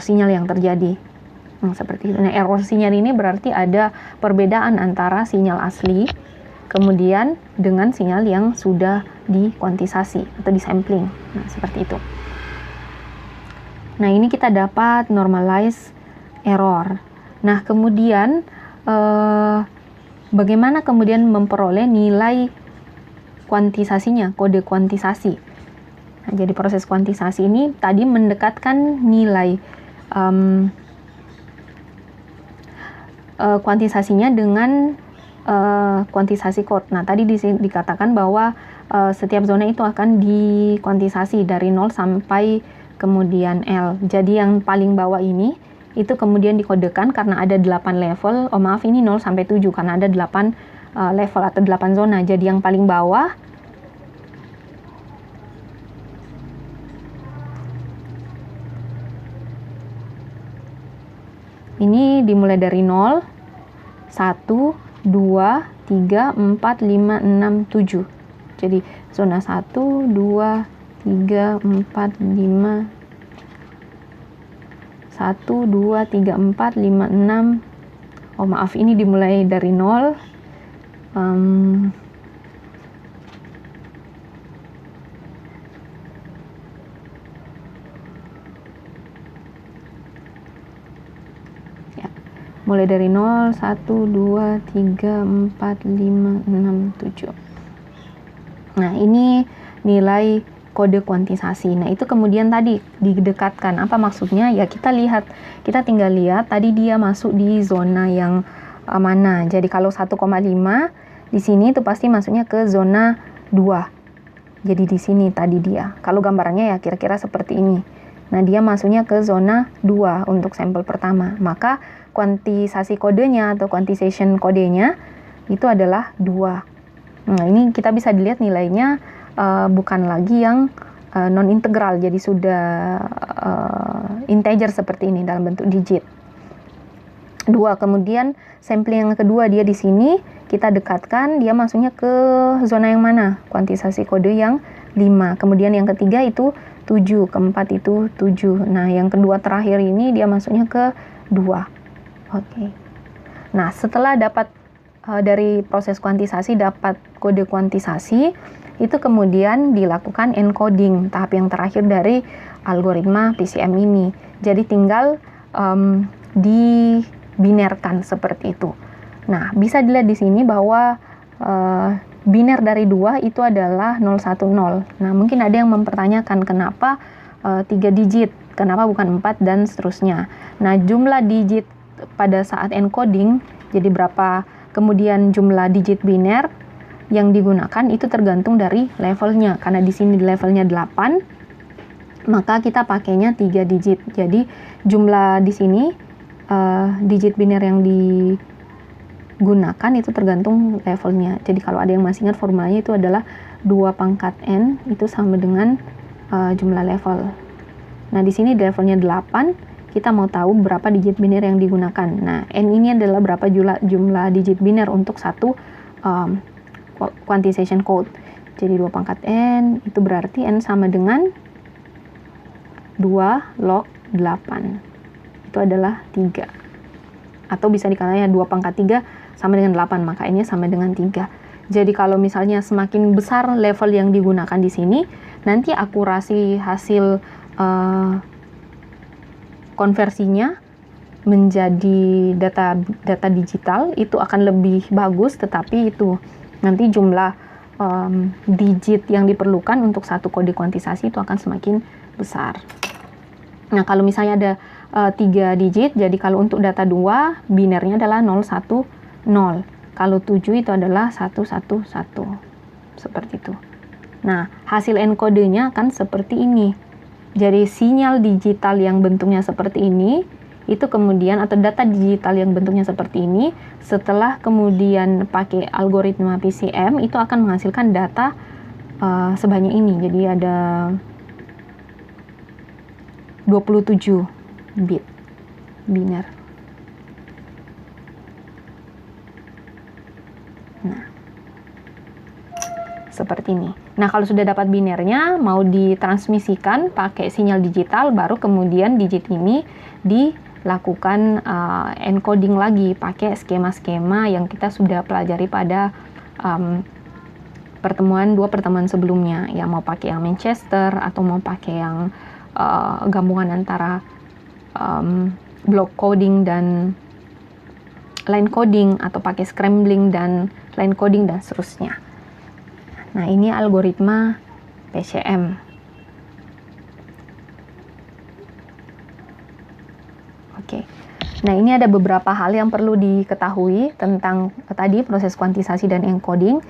sinyal yang terjadi. Seperti itu. Nah, error sinyal ini berarti ada perbedaan antara sinyal asli kemudian dengan sinyal yang sudah dikuantisasi atau disampling. Nah, seperti itu. Nah, ini kita dapat normalize error. Nah, kemudian bagaimana kemudian memperoleh nilai kuantisasinya, kode kuantisasi. Nah, jadi proses kuantisasi ini tadi mendekatkan nilai kuantisasinya dengan kuantisasi code. Nah, tadi dikatakan bahwa setiap zona itu akan dikuantisasi dari 0 sampai kemudian L. Jadi yang paling bawah ini itu kemudian dikodekan karena ada 8 level. Oh maaf, ini 0 sampai 7 karena ada 8 level atau 8 zona. Jadi yang paling bawah ini dimulai dari 0, 1, 2, 3, 4, 5, 6, 7. Jadi zona 1, 2, 3, 4, 5, 1, 2, 3, 4, 5, 6. Oh maaf, ini dimulai dari 0. Mulai dari 0, 1, 2, 3, 4, 5, 6, 7. Nah, ini nilai kode kuantisasi. Nah, itu kemudian tadi didekatkan. Apa maksudnya? Ya, kita tinggal lihat tadi dia masuk di zona yang mana. Jadi kalau 1,5 di sini itu pasti masuknya ke zona 2. Jadi di sini tadi dia. Kalau gambarannya ya kira-kira seperti ini. Nah, dia masuknya ke zona 2 untuk sampel pertama. Maka kuantisasi kodenya atau quantization kodenya itu adalah 2. Nah, ini kita bisa dilihat nilainya bukan lagi yang non-integral, jadi sudah integer seperti ini dalam bentuk digit. 2. Kemudian sampling yang kedua dia di sini kita dekatkan, dia masuknya ke zona yang mana? Kuantisasi kode yang 5. Kemudian yang ketiga itu 7, keempat itu 7. Nah, yang kedua terakhir ini dia masuknya ke 2. Oke. Nah, setelah dapat dari proses kuantisasi dapat kode kuantisasi, itu kemudian dilakukan encoding, tahap yang terakhir dari algoritma PCM ini. Jadi tinggal dibinerkan seperti itu. Nah, bisa dilihat di sini bahwa biner dari 2 itu adalah 010. Nah, mungkin ada yang mempertanyakan kenapa 3 digit, kenapa bukan 4 dan seterusnya. Nah, jumlah digit pada saat encoding, jadi berapa kemudian jumlah digit biner yang digunakan itu tergantung dari levelnya. Karena di sini levelnya 8, maka kita pakainya 3 digit. Jadi jumlah di sini digit biner yang digunakan itu tergantung levelnya. Jadi kalau ada yang masih ingat formulanya itu adalah 2 pangkat n itu sama dengan jumlah level. Nah, di sini levelnya 8, kita mau tahu berapa digit biner yang digunakan. Nah, n ini adalah berapa jumlah digit biner untuk satu quantization code. Jadi 2 pangkat n itu berarti n sama dengan 2 log 8. Itu adalah 3. Atau bisa dikatakan 2 pangkat 3 sama dengan 8, maka n-nya sama dengan 3. Jadi kalau misalnya semakin besar level yang digunakan di sini, nanti akurasi hasil konversinya menjadi data digital itu akan lebih bagus, tetapi itu nanti jumlah digit yang diperlukan untuk satu kode kuantisasi itu akan semakin besar. Nah, kalau misalnya ada 3 digit, jadi kalau untuk data 2 binernya adalah 010. Kalau 7 itu adalah 111. Seperti itu. Nah, hasil enkodenya akan seperti ini. Jadi sinyal digital yang bentuknya seperti ini, itu kemudian, atau data digital yang bentuknya seperti ini, setelah kemudian pakai algoritma PCM, itu akan menghasilkan data sebanyak ini. Jadi ada 27 bit biner. Nah, seperti ini. Nah, kalau sudah dapat binernya, mau ditransmisikan pakai sinyal digital, baru kemudian digit ini dilakukan encoding lagi pakai skema-skema yang kita sudah pelajari pada dua pertemuan sebelumnya. Ya, mau pakai yang Manchester atau mau pakai yang gabungan antara block coding dan line coding, atau pakai scrambling dan line coding dan seterusnya. Nah, ini algoritma PCM. Oke. Nah, ini ada beberapa hal yang perlu diketahui tentang tadi proses kuantisasi dan encoding.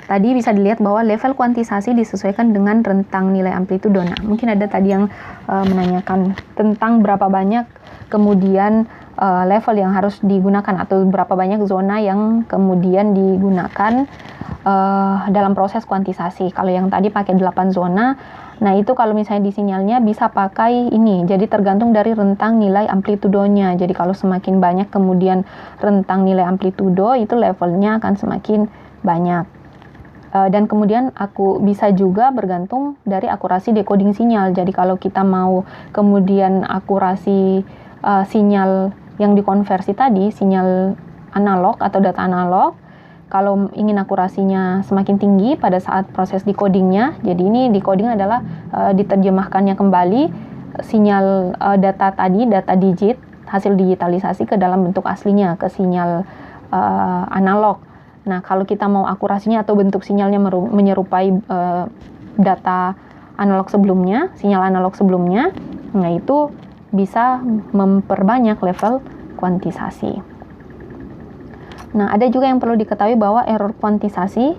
Tadi bisa dilihat bahwa level kuantisasi disesuaikan dengan rentang nilai amplitudo. Nah, mungkin ada tadi yang menanyakan tentang berapa banyak kemudian level yang harus digunakan, atau berapa banyak zona yang kemudian digunakan dalam proses kuantisasi. Kalau yang tadi pakai 8 zona, nah itu kalau misalnya di sinyalnya bisa pakai ini, jadi tergantung dari rentang nilai amplitudonya. Jadi kalau semakin banyak kemudian rentang nilai amplitudo, itu levelnya akan semakin banyak. Dan kemudian aku bisa juga bergantung dari akurasi decoding sinyal. Jadi kalau kita mau kemudian akurasi sinyal yang dikonversi tadi, sinyal analog atau data analog, kalau ingin akurasinya semakin tinggi pada saat proses decodingnya, jadi ini decoding adalah diterjemahkannya kembali sinyal data tadi, data digit, hasil digitalisasi ke dalam bentuk aslinya, ke sinyal analog. Nah, kalau kita mau akurasinya atau bentuk sinyalnya menyerupai data analog sebelumnya, sinyal analog sebelumnya, nah itu bisa memperbanyak level kuantisasi. Nah, ada juga yang perlu diketahui bahwa error kuantisasi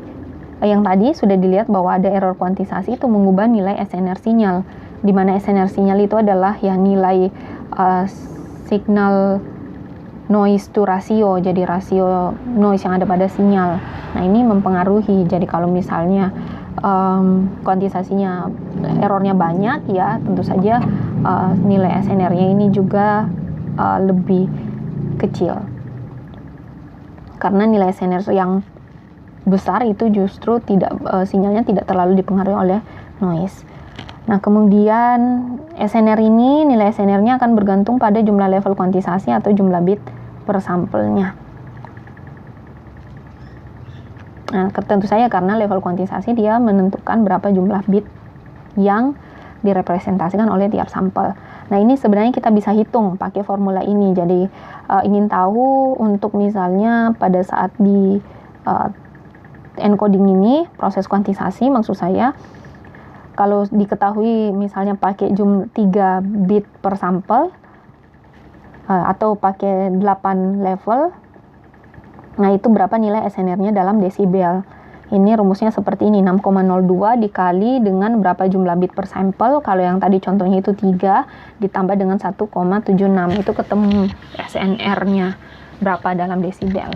yang tadi sudah dilihat bahwa ada error kuantisasi itu mengubah nilai SNR sinyal, di mana SNR sinyal itu adalah ya nilai signal noise to ratio, jadi rasio noise yang ada pada sinyal. Nah, ini mempengaruhi. Jadi kalau misalnya kuantisasinya errornya banyak, ya tentu saja nilai SNR-nya ini juga lebih kecil. Karena nilai SNR yang besar itu justru tidak sinyalnya tidak terlalu dipengaruhi oleh noise. Nah, kemudian SNR ini, nilai SNR-nya akan bergantung pada jumlah level kuantisasi atau jumlah bit per sampelnya. Nah, tentu saja karena level kuantisasi dia menentukan berapa jumlah bit yang direpresentasikan oleh tiap sampel. Nah, ini sebenarnya kita bisa hitung pakai formula ini. Jadi, ingin tahu untuk misalnya pada saat di encoding ini, proses kuantisasi maksud saya, kalau diketahui misalnya pakai jumlah 3 bit per sampel atau pakai 8 level, nah itu berapa nilai SNR-nya dalam desibel. Ini rumusnya seperti ini, 6,02 dikali dengan berapa jumlah bit per sampel. Kalau yang tadi contohnya itu 3 ditambah dengan 1,76, itu ketemu SNR-nya berapa dalam desibel.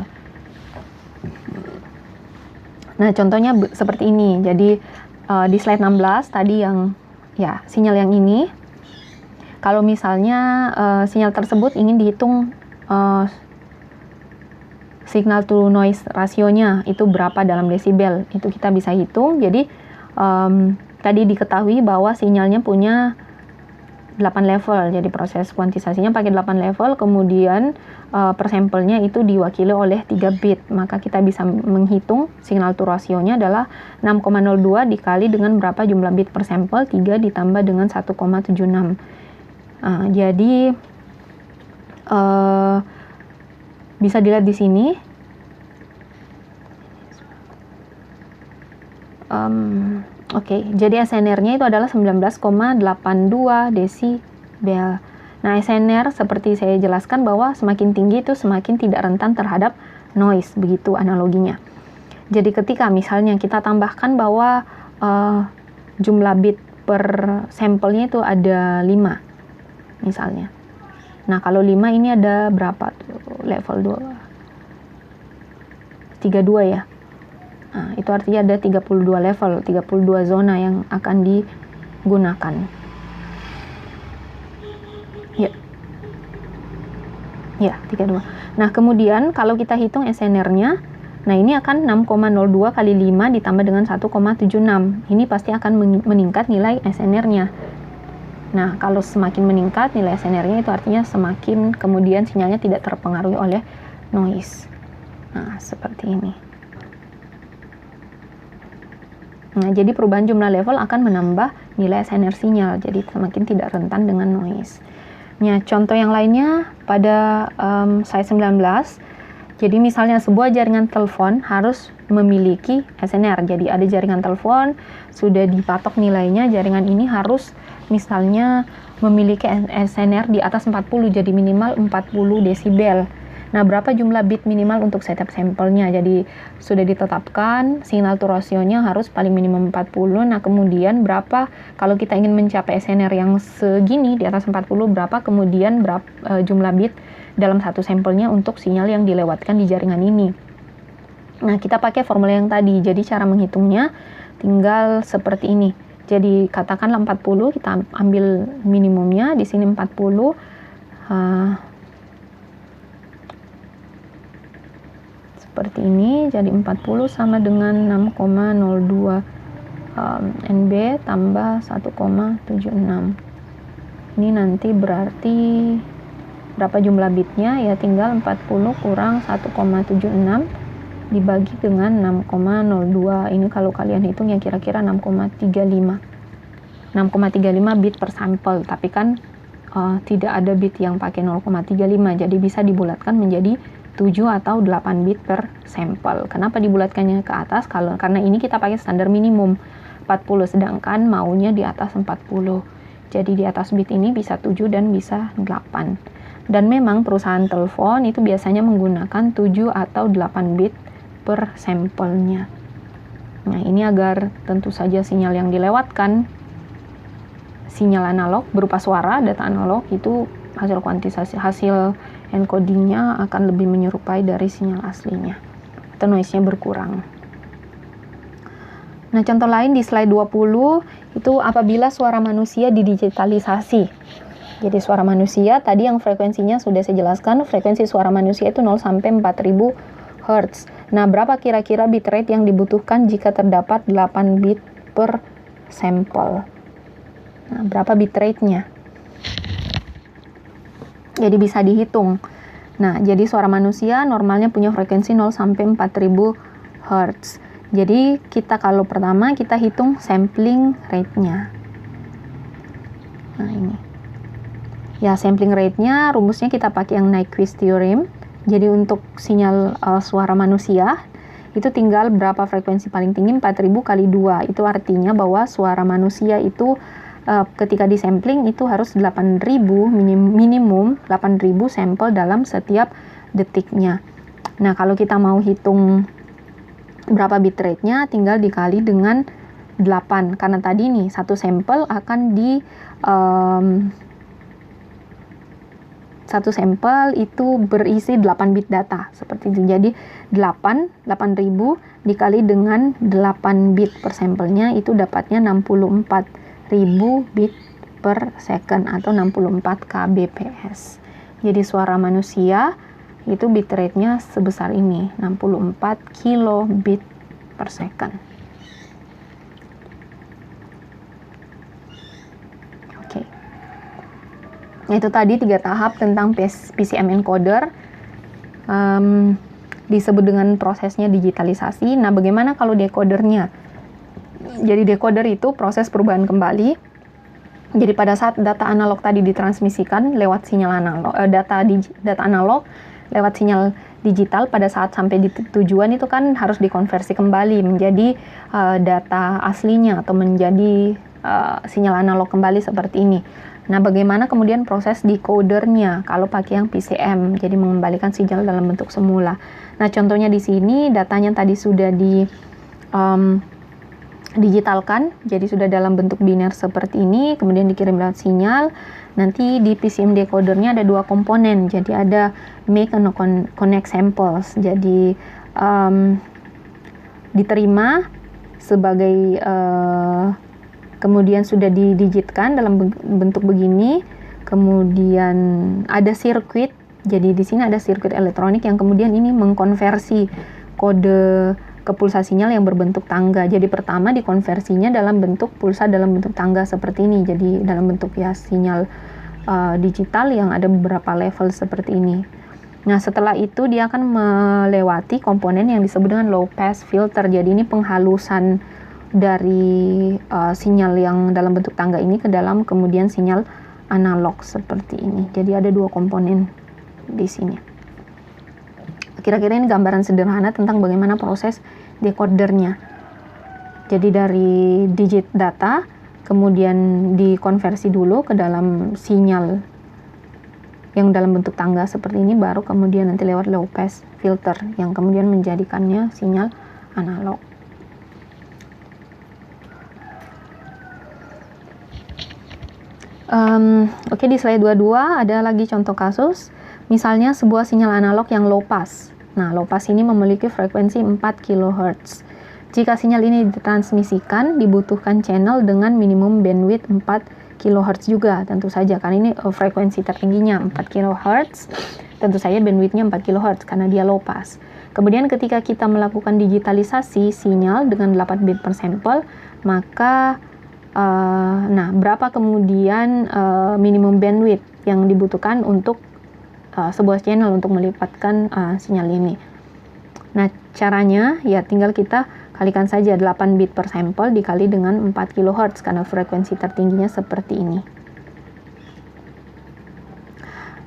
Nah, contohnya seperti ini. Jadi di slide 16 tadi yang ya sinyal yang ini, kalau misalnya sinyal tersebut ingin dihitung signal to noise rasionya itu berapa dalam desibel, itu kita bisa hitung. Jadi tadi diketahui bahwa sinyalnya punya 8 level, jadi proses kuantisasinya pakai 8 level, kemudian per sampelnya itu diwakili oleh 3 bit, maka kita bisa menghitung signal to rasionya adalah 6,02 dikali dengan berapa jumlah bit per sampel, 3 ditambah dengan 1,76. Jadi bisa dilihat di sini. Oke, jadi SNR-nya itu adalah 19,82 desibel. Nah, SNR seperti saya jelaskan bahwa semakin tinggi itu semakin tidak rentan terhadap noise, begitu analoginya. Jadi ketika misalnya kita tambahkan bahwa jumlah bit per sampelnya itu ada 5 misalnya. Nah, kalau 5 ini ada berapa tuh? Level 2. 32 ya. Nah, itu artinya ada 32 level, 32 zona yang akan digunakan. Ya, 32. Nah, kemudian kalau kita hitung SNR-nya, nah ini akan 6,02 kali 5 ditambah dengan 1,76. Ini pasti akan meningkat nilai SNR-nya. Nah, kalau semakin meningkat nilai SNR-nya itu artinya semakin kemudian sinyalnya tidak terpengaruhi oleh noise. Nah, seperti ini. Nah, jadi perubahan jumlah level akan menambah nilai SNR sinyal, jadi semakin tidak rentan dengan noise. Nah, contoh yang lainnya pada slide 19, jadi misalnya sebuah jaringan telepon harus memiliki SNR, jadi ada jaringan telepon, sudah dipatok nilainya, jaringan ini harus misalnya memiliki SNR di atas 40, jadi minimal 40 desibel. Nah, berapa jumlah bit minimal untuk setiap sampelnya? Jadi, sudah ditetapkan signal to rasionya harus paling minimum 40. Nah, kemudian berapa kalau kita ingin mencapai SNR yang segini di atas 40, berapa kemudian jumlah bit dalam satu sampelnya untuk sinyal yang dilewatkan di jaringan ini. Nah, kita pakai formula yang tadi. Jadi, cara menghitungnya tinggal seperti ini. Jadi, katakanlah 40, kita ambil minimumnya di sini 40. Seperti ini, jadi 40 sama dengan 6,02 NB tambah 1,76. Ini nanti berarti berapa jumlah bitnya? Ya tinggal 40 kurang 1,76 dibagi dengan 6,02. Ini kalau kalian hitung ya kira-kira 6,35. 6,35 bit per sampel, tapi kan tidak ada bit yang pakai 0,35, jadi bisa dibulatkan menjadi 7 atau 8 bit per sampel. Kenapa dibulatkannya ke atas? Karena ini kita pakai standar minimum 40, sedangkan maunya di atas 40. Jadi di atas bit ini bisa 7 dan bisa 8. Dan memang perusahaan telepon itu biasanya menggunakan 7 atau 8 bit per sampelnya. Nah, ini agar tentu saja sinyal yang dilewatkan, sinyal analog berupa suara, data analog itu hasil kuantisasi, hasil encodingnya akan lebih menyerupai dari sinyal aslinya, atau noise-nya berkurang. Nah, contoh lain di slide 20 itu apabila suara manusia didigitalisasi. Jadi suara manusia tadi yang frekuensinya sudah saya jelaskan, frekuensi suara manusia itu 0 sampai 4000 Hz. Nah, berapa kira-kira bitrate yang dibutuhkan jika terdapat 8 bit per sampel? Nah, berapa bitrate-nya? Jadi bisa dihitung. Nah, jadi suara manusia normalnya punya frekuensi 0 sampai 4000 Hz. Jadi kita kalau pertama kita hitung sampling rate-nya. Nah, ini. Ya, sampling rate-nya rumusnya kita pakai yang Nyquist theorem. Jadi untuk sinyal suara manusia itu tinggal berapa frekuensi paling tinggi, 4000 kali 2. Itu artinya bahwa suara manusia itu ketika disampling itu harus 8000 minimum 8000 sampel dalam setiap detiknya. Nah, kalau kita mau hitung berapa bitrate-nya tinggal dikali dengan 8 karena tadi nih satu sampel akan satu sampel itu berisi 8 bit data seperti itu. Jadi 8000 dikali dengan 8 bit per sampelnya itu dapatnya 64000 bit per second atau 64 kbps. Jadi suara manusia itu bitrate-nya sebesar ini, 64 kilobit per second. Oke. Nah, itu tadi 3 tahap tentang PCM encoder. Disebut dengan prosesnya digitalisasi. Nah, bagaimana kalau decodernya? Jadi decoder itu proses perubahan kembali. Jadi pada saat data analog tadi ditransmisikan lewat sinyal analog, data analog lewat sinyal digital, pada saat sampai di tujuan itu kan harus dikonversi kembali menjadi data aslinya atau menjadi sinyal analog kembali seperti ini. Nah, bagaimana kemudian proses decodernya kalau pakai yang PCM, jadi mengembalikan sinyal dalam bentuk semula. Nah, contohnya di sini datanya tadi sudah digitalkan, jadi sudah dalam bentuk biner seperti ini, kemudian dikirim lewat sinyal. Nanti di PCM decodernya ada 2 komponen, jadi ada make and connect samples. Jadi diterima sebagai kemudian sudah didigitkan dalam bentuk begini, kemudian ada sirkuit. Jadi di sini ada sirkuit elektronik yang kemudian ini mengkonversi kode ke pulsa sinyal yang berbentuk tangga. Jadi pertama dikonversinya dalam bentuk pulsa dalam bentuk tangga seperti ini. Jadi dalam bentuk ya sinyal digital yang ada beberapa level seperti ini. Nah, setelah itu dia akan melewati komponen yang disebut dengan low pass filter. Jadi ini penghalusan dari sinyal yang dalam bentuk tangga ini ke dalam kemudian sinyal analog seperti ini. Jadi ada 2 komponen di sini. Kira-kira ini gambaran sederhana tentang bagaimana proses decodernya. Jadi dari digit data, kemudian dikonversi dulu ke dalam sinyal yang dalam bentuk tangga seperti ini, baru kemudian nanti lewat low pass filter yang kemudian menjadikannya sinyal analog. Oke, di slide 22 ada lagi contoh kasus. Misalnya sebuah sinyal analog yang low pass. Nah, low pass ini memiliki frekuensi 4 kHz. Jika sinyal ini ditransmisikan, dibutuhkan channel dengan minimum bandwidth 4 kHz juga, tentu saja, karena ini frekuensi tertingginya 4 kHz, tentu saja bandwidthnya 4 kHz karena dia low pass. Kemudian ketika kita melakukan digitalisasi sinyal dengan 8 bit per sampel, maka berapa kemudian minimum bandwidth yang dibutuhkan untuk sebuah channel untuk melipatkan sinyal ini. Nah, caranya ya tinggal kita kalikan saja 8 bit per sampel dikali dengan 4 kHz karena frekuensi tertingginya seperti ini.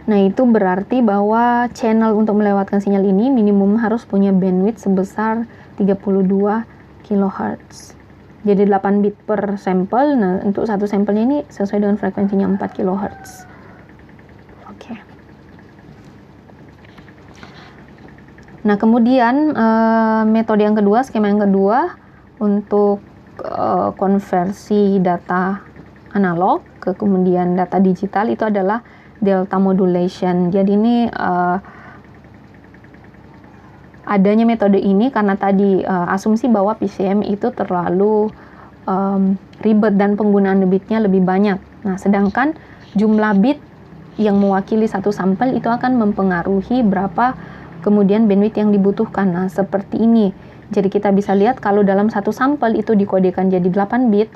Nah, itu berarti bahwa channel untuk melewatkan sinyal ini minimum harus punya bandwidth sebesar 32 kHz. Jadi 8 bit per sampel. Nah, untuk satu sampelnya ini sesuai dengan frekuensinya 4 kHz. Oke. Nah, kemudian metode yang kedua, skema yang kedua untuk konversi data analog ke kemudian data digital itu adalah delta modulation. Jadi ini adanya metode ini karena tadi asumsi bahwa PCM itu terlalu ribet dan penggunaan bitnya lebih banyak. Nah, sedangkan jumlah bit yang mewakili satu sampel itu akan mempengaruhi berapa kemudian bandwidth yang dibutuhkan. Nah, seperti ini. Jadi kita bisa lihat kalau dalam satu sampel itu dikodekan jadi 8 bit,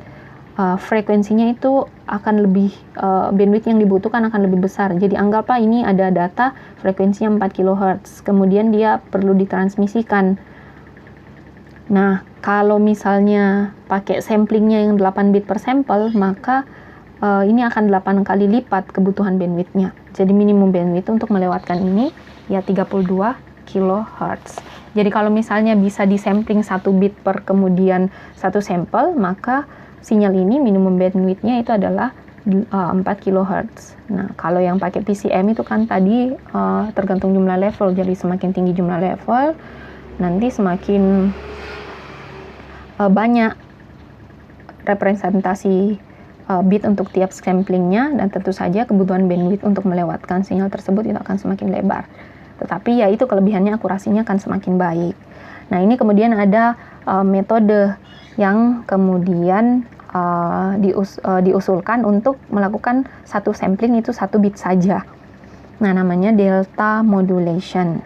frekuensinya itu akan lebih, bandwidth yang dibutuhkan akan lebih besar. Jadi anggaplah ini ada data frekuensinya 4 kHz, kemudian dia perlu ditransmisikan. Nah, kalau misalnya pakai samplingnya yang 8 bit per sampel, maka ini akan 8 kali lipat kebutuhan bandwidthnya. Jadi minimum bandwidth untuk melewatkan ini ya 32 kHz. Jadi kalau misalnya bisa disampling 1 bit per kemudian satu sampel, maka sinyal ini minimum bandwidth-nya itu adalah 4 kHz. Nah, kalau yang pakai PCM itu kan tadi tergantung jumlah level. Jadi semakin tinggi jumlah level, nanti semakin banyak representasi bit untuk tiap samplingnya, dan tentu saja kebutuhan bandwidth untuk melewatkan sinyal tersebut itu akan semakin lebar. Tetapi ya itu kelebihannya, akurasinya akan semakin baik. Nah, ini kemudian ada metode yang kemudian diusulkan untuk melakukan satu sampling itu 1 bit saja. Nah, namanya delta modulation.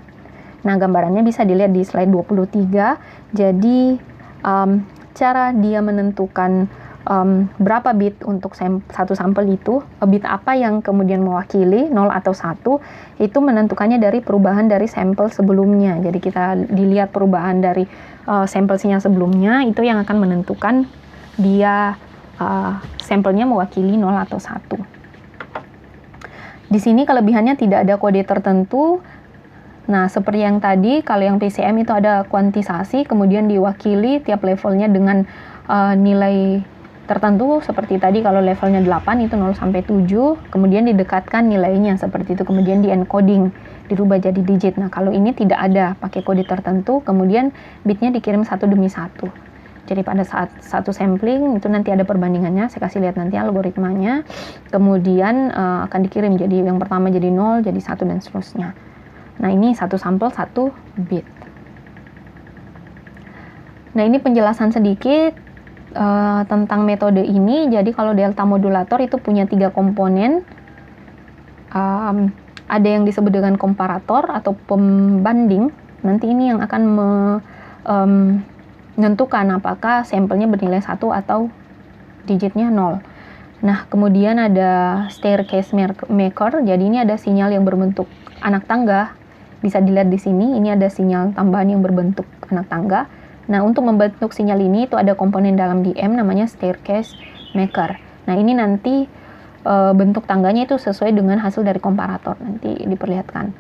Nah, gambarannya bisa dilihat di slide 23. Jadi cara dia menentukan berapa bit untuk satu sampel itu, bit apa yang kemudian mewakili 0 atau 1, itu menentukannya dari perubahan dari sampel sebelumnya. Jadi kita dilihat perubahan dari sampel sinyal sebelumnya, itu yang akan menentukan dia sampelnya mewakili 0 atau 1. Di sini kelebihannya tidak ada kode tertentu. Nah, seperti yang tadi, kalau yang PCM itu ada kuantisasi, kemudian diwakili tiap levelnya dengan nilai tertentu. Seperti tadi kalau levelnya 8 itu 0 sampai 7, kemudian didekatkan nilainya seperti itu, kemudian di encoding, dirubah jadi digit. Nah, kalau ini tidak ada, pakai kode tertentu, kemudian bitnya dikirim satu demi satu. Jadi pada saat satu sampling itu nanti ada perbandingannya, saya kasih lihat nanti algoritmanya, kemudian akan dikirim, jadi yang pertama jadi 0, jadi 1 dan seterusnya. Nah, ini satu sampel 1 bit. Nah, ini penjelasan sedikit tentang metode ini. Jadi kalau delta modulator itu punya 3 komponen. Ada yang disebut dengan komparator atau pembanding. Nanti ini yang akan menentukan apakah sampelnya bernilai 1 atau digitnya 0. Nah, kemudian ada staircase maker. Jadi ini ada sinyal yang berbentuk anak tangga. Bisa dilihat di sini, ini ada sinyal tambahan yang berbentuk anak tangga. Nah, untuk membentuk sinyal ini itu ada komponen dalam DM namanya staircase maker. Nah, ini nanti bentuk tangganya itu sesuai dengan hasil dari komparator, nanti diperlihatkan.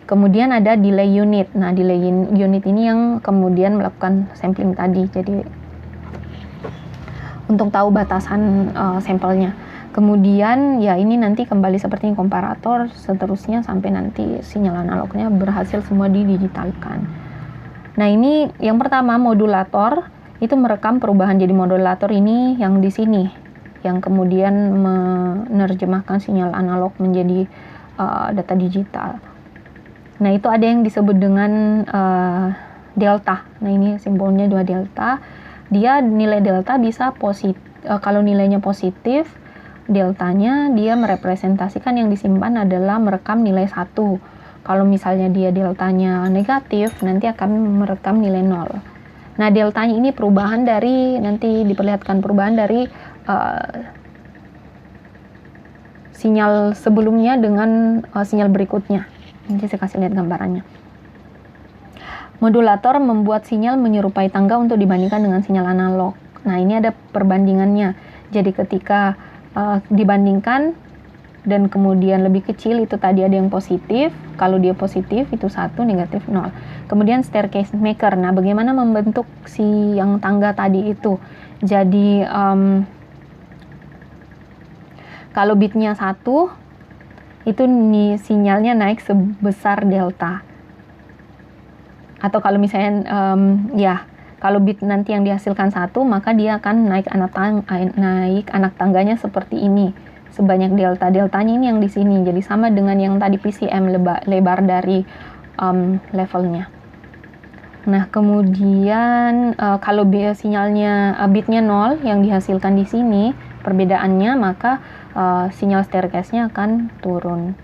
Kemudian ada delay unit. Nah, delay unit ini yang kemudian melakukan sampling tadi. Jadi untuk tahu batasan sampelnya. Kemudian ya ini nanti kembali seperti komparator, seterusnya sampai nanti sinyal analognya berhasil semua didigitalkan. Nah, ini yang pertama modulator itu merekam perubahan. Jadi modulator ini yang di sini yang kemudian menerjemahkan sinyal analog menjadi data digital. Nah, itu ada yang disebut dengan delta. Nah, ini simbolnya 2 delta. Dia nilai delta bisa positif. Kalau nilainya positif, deltanya dia merepresentasikan yang disimpan adalah merekam nilai 1. Kalau misalnya dia deltanya negatif, nanti akan merekam nilai 0. Nah, deltanya ini perubahan dari, nanti diperlihatkan perubahan dari sinyal sebelumnya dengan sinyal berikutnya. Nanti saya kasih lihat gambarannya. Modulator membuat sinyal menyerupai tangga untuk dibandingkan dengan sinyal analog. Nah, ini ada perbandingannya. Jadi ketika dibandingkan dan kemudian lebih kecil, itu tadi ada yang positif. Kalau dia positif itu 1, negatif 0. Kemudian staircase maker. Nah, bagaimana membentuk si yang tangga tadi itu? Jadi kalau bitnya 1 itu sinyalnya naik sebesar delta. Atau kalau misalnya kalau bit nanti yang dihasilkan 1, maka dia akan naik anak tangganya seperti ini. sebanyak delta. Deltanya ini yang di sini, jadi sama dengan yang tadi PCM, lebar dari levelnya. Nah, kemudian kalau sinyalnya bitnya 0 yang dihasilkan di sini, perbedaannya, maka sinyal staircase-nya akan turun.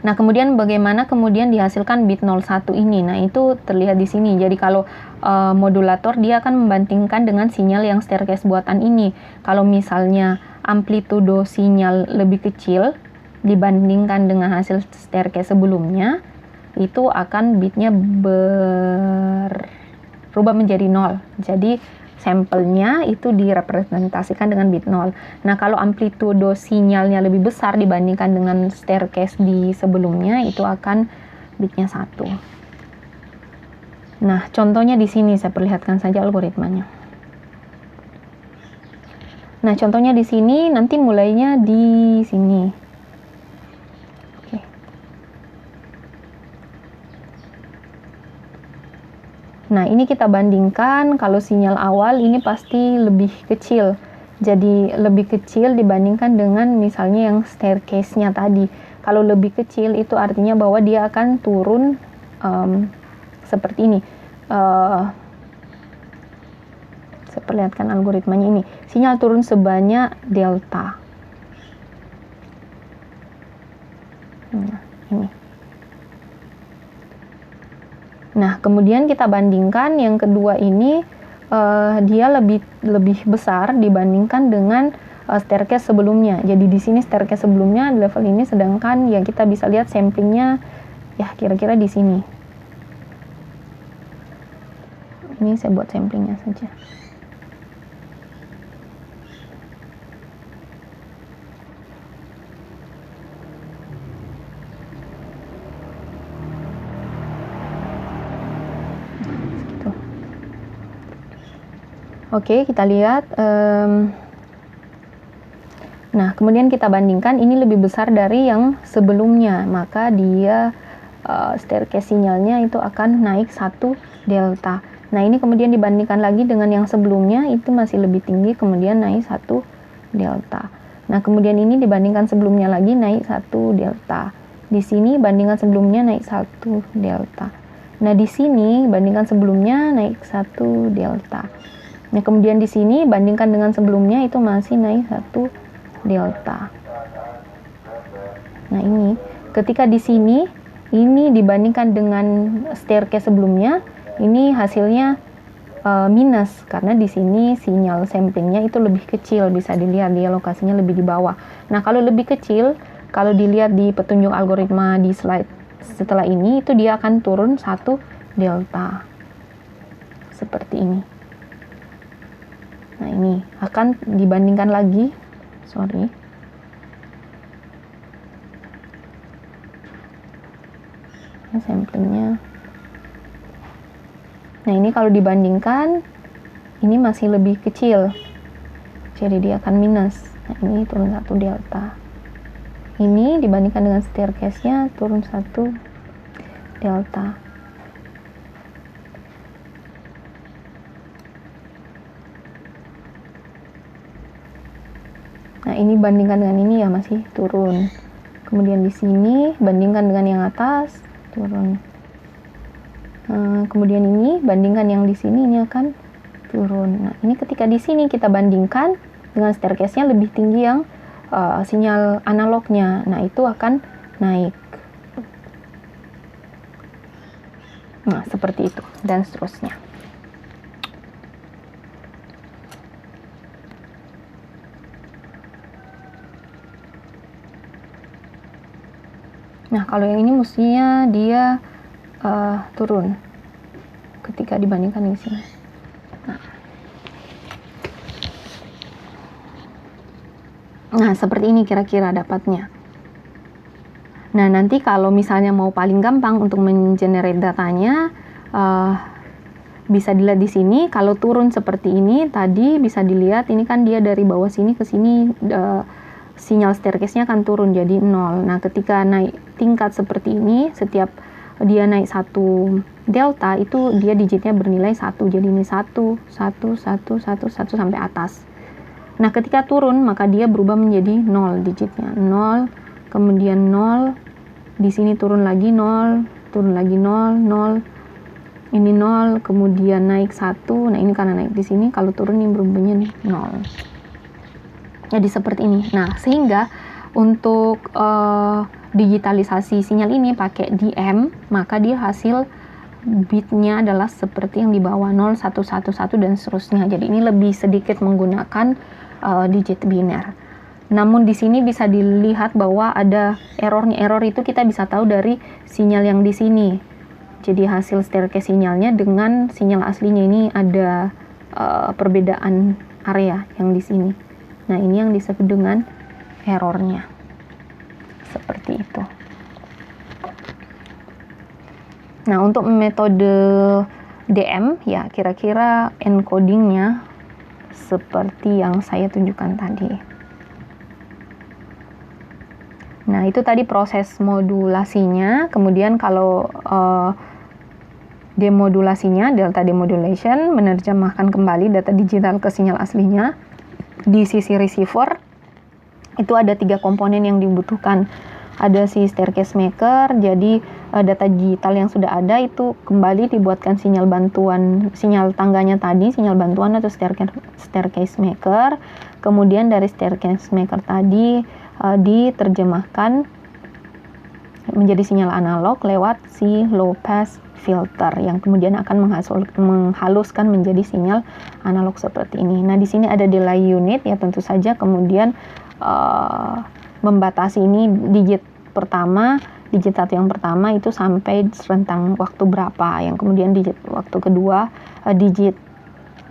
Nah, kemudian bagaimana kemudian dihasilkan bit 01 ini? Nah, itu terlihat di sini. Jadi kalau modulator dia akan membandingkan dengan sinyal yang staircase buatan ini. Kalau misalnya amplitudo sinyal lebih kecil dibandingkan dengan hasil staircase sebelumnya, itu akan bitnya berubah menjadi 0. Jadi sampelnya itu direpresentasikan dengan bit 0. Nah, kalau amplitudo sinyalnya lebih besar dibandingkan dengan staircase di sebelumnya, itu akan bitnya 1. Nah, contohnya di sini saya perlihatkan saja algoritmanya. Nah, contohnya di sini nanti mulainya di sini. Oke. Nah, ini kita bandingkan, kalau sinyal awal ini pasti lebih kecil. Jadi lebih kecil dibandingkan dengan misalnya yang staircase-nya tadi. Kalau lebih kecil itu artinya bahwa dia akan turun seperti ini. Saya perlihatkan algoritmanya ini. Sinyal turun sebanyak delta. Nah, ini. Nah, kemudian kita bandingkan yang kedua ini, dia lebih besar dibandingkan dengan staircase sebelumnya. Jadi di sini staircase sebelumnya di level ini, sedangkan ya kita bisa lihat samplingnya ya kira-kira di sini. Ini saya buat samplingnya saja. Oke, kita lihat. Nah, kemudian kita bandingkan, ini lebih besar dari yang sebelumnya, maka dia staircase sinyalnya itu akan naik 1 delta. Nah, ini kemudian dibandingkan lagi dengan yang sebelumnya, itu masih lebih tinggi, kemudian naik 1 delta. Nah, kemudian ini dibandingkan sebelumnya lagi naik 1 delta. Di sini bandingkan sebelumnya naik 1 delta. Nah, di sini bandingkan sebelumnya naik 1 delta. Nah, kemudian di sini bandingkan dengan sebelumnya itu masih naik 1 delta. Nah, ini ketika di sini ini dibandingkan dengan staircase sebelumnya, ini hasilnya minus karena di sini sinyal samplingnya itu lebih kecil, bisa dilihat dia lokasinya lebih di bawah. Nah, kalau lebih kecil, kalau dilihat di petunjuk algoritma di slide setelah ini, itu dia akan turun 1 delta seperti ini. Nah, ini akan dibandingkan lagi, samplingnya. Nah, ini kalau dibandingkan, ini masih lebih kecil, jadi dia akan minus. Nah, ini turun 1 delta. Ini dibandingkan dengan staircase-nya turun 1 delta. Nah, ini bandingkan dengan ini ya masih turun. Kemudian di sini bandingkan dengan yang atas, turun. Kemudian ini bandingkan yang di sini, ini akan turun. Nah, ini ketika di sini kita bandingkan dengan staircase-nya lebih tinggi yang sinyal analognya. Nah, itu akan naik. Nah, seperti itu dan seterusnya. Nah, kalau yang ini mestinya dia turun ketika dibandingkan di sini. Nah, seperti ini kira-kira dapatnya. Nah, nanti kalau misalnya mau paling gampang untuk mengenerate datanya, bisa dilihat di sini. Kalau turun seperti ini, tadi bisa dilihat ini kan dia dari bawah sini ke sini, sinyal staircase-nya akan turun jadi 0. Nah, ketika naik tingkat seperti ini, setiap dia naik 1 delta, itu dia digitnya bernilai 1. Jadi ini 1, 1, 1, 1, 1 sampai atas. Nah, ketika turun maka dia berubah menjadi 0 digitnya. 0, kemudian 0, di sini turun lagi 0, turun lagi 0, 0. Ini 0, kemudian naik 1. Nah, ini karena naik di sini, kalau turun ini berubahnya nih 0. Jadi seperti ini. Nah, sehingga untuk digitalisasi sinyal ini pakai DM, maka dia hasil bitnya adalah seperti yang di bawah 0, 1, 1, 1 dan seterusnya. Jadi ini lebih sedikit menggunakan digit biner. Namun di sini bisa dilihat bahwa ada errornya. Error itu kita bisa tahu dari sinyal yang di sini. Jadi hasil staircase sinyalnya dengan sinyal aslinya ini ada perbedaan area yang di sini. Nah, ini yang disebut dengan errornya. Seperti itu. Nah, untuk metode DM ya kira-kira encodingnya seperti yang saya tunjukkan tadi. Nah, itu tadi proses modulasinya. Kemudian kalau demodulasinya, delta demodulation, menerjemahkan kembali data digital ke sinyal aslinya. Di sisi receiver, itu ada 3 komponen yang dibutuhkan. Ada si staircase maker, jadi data digital yang sudah ada itu kembali dibuatkan sinyal bantuan, sinyal tangganya tadi, sinyal bantuan atau staircase maker. Kemudian dari staircase maker tadi diterjemahkan menjadi sinyal analog lewat si low pass filter yang kemudian akan menghaluskan menjadi sinyal analog seperti ini. Nah, di sini ada delay unit ya, tentu saja kemudian membatasi ini digit pertama, digit 1 yang pertama itu sampai rentang waktu berapa, yang kemudian digit waktu kedua, digit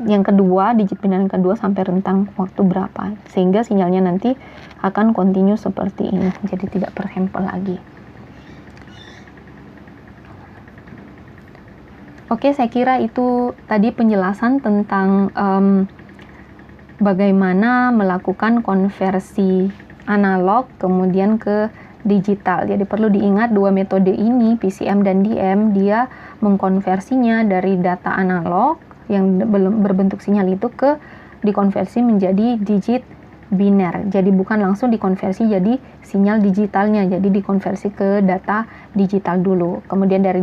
yang kedua, digit biner yang kedua sampai rentang waktu berapa, sehingga sinyalnya nanti akan continue seperti ini, jadi tidak per sampel lagi. Oke, saya kira itu tadi penjelasan tentang bagaimana melakukan konversi analog kemudian ke digital. Jadi perlu diingat 2 metode ini, PCM dan DM, dia mengkonversinya dari data analog yang belum berbentuk sinyal itu dikonversi menjadi digit biner. Jadi bukan langsung dikonversi jadi sinyal digitalnya, jadi dikonversi ke data digital dulu. Kemudian dari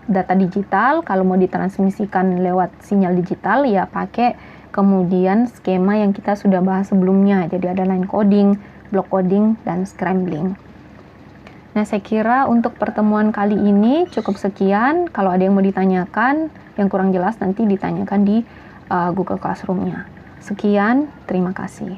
data digital, kalau mau ditransmisikan lewat sinyal digital ya pakai kemudian skema yang kita sudah bahas sebelumnya. Jadi ada line coding, block coding, dan scrambling. Nah, saya kira untuk pertemuan kali ini cukup sekian. Kalau ada yang mau ditanyakan, yang kurang jelas nanti ditanyakan di Google Classroom-nya. Sekian, terima kasih.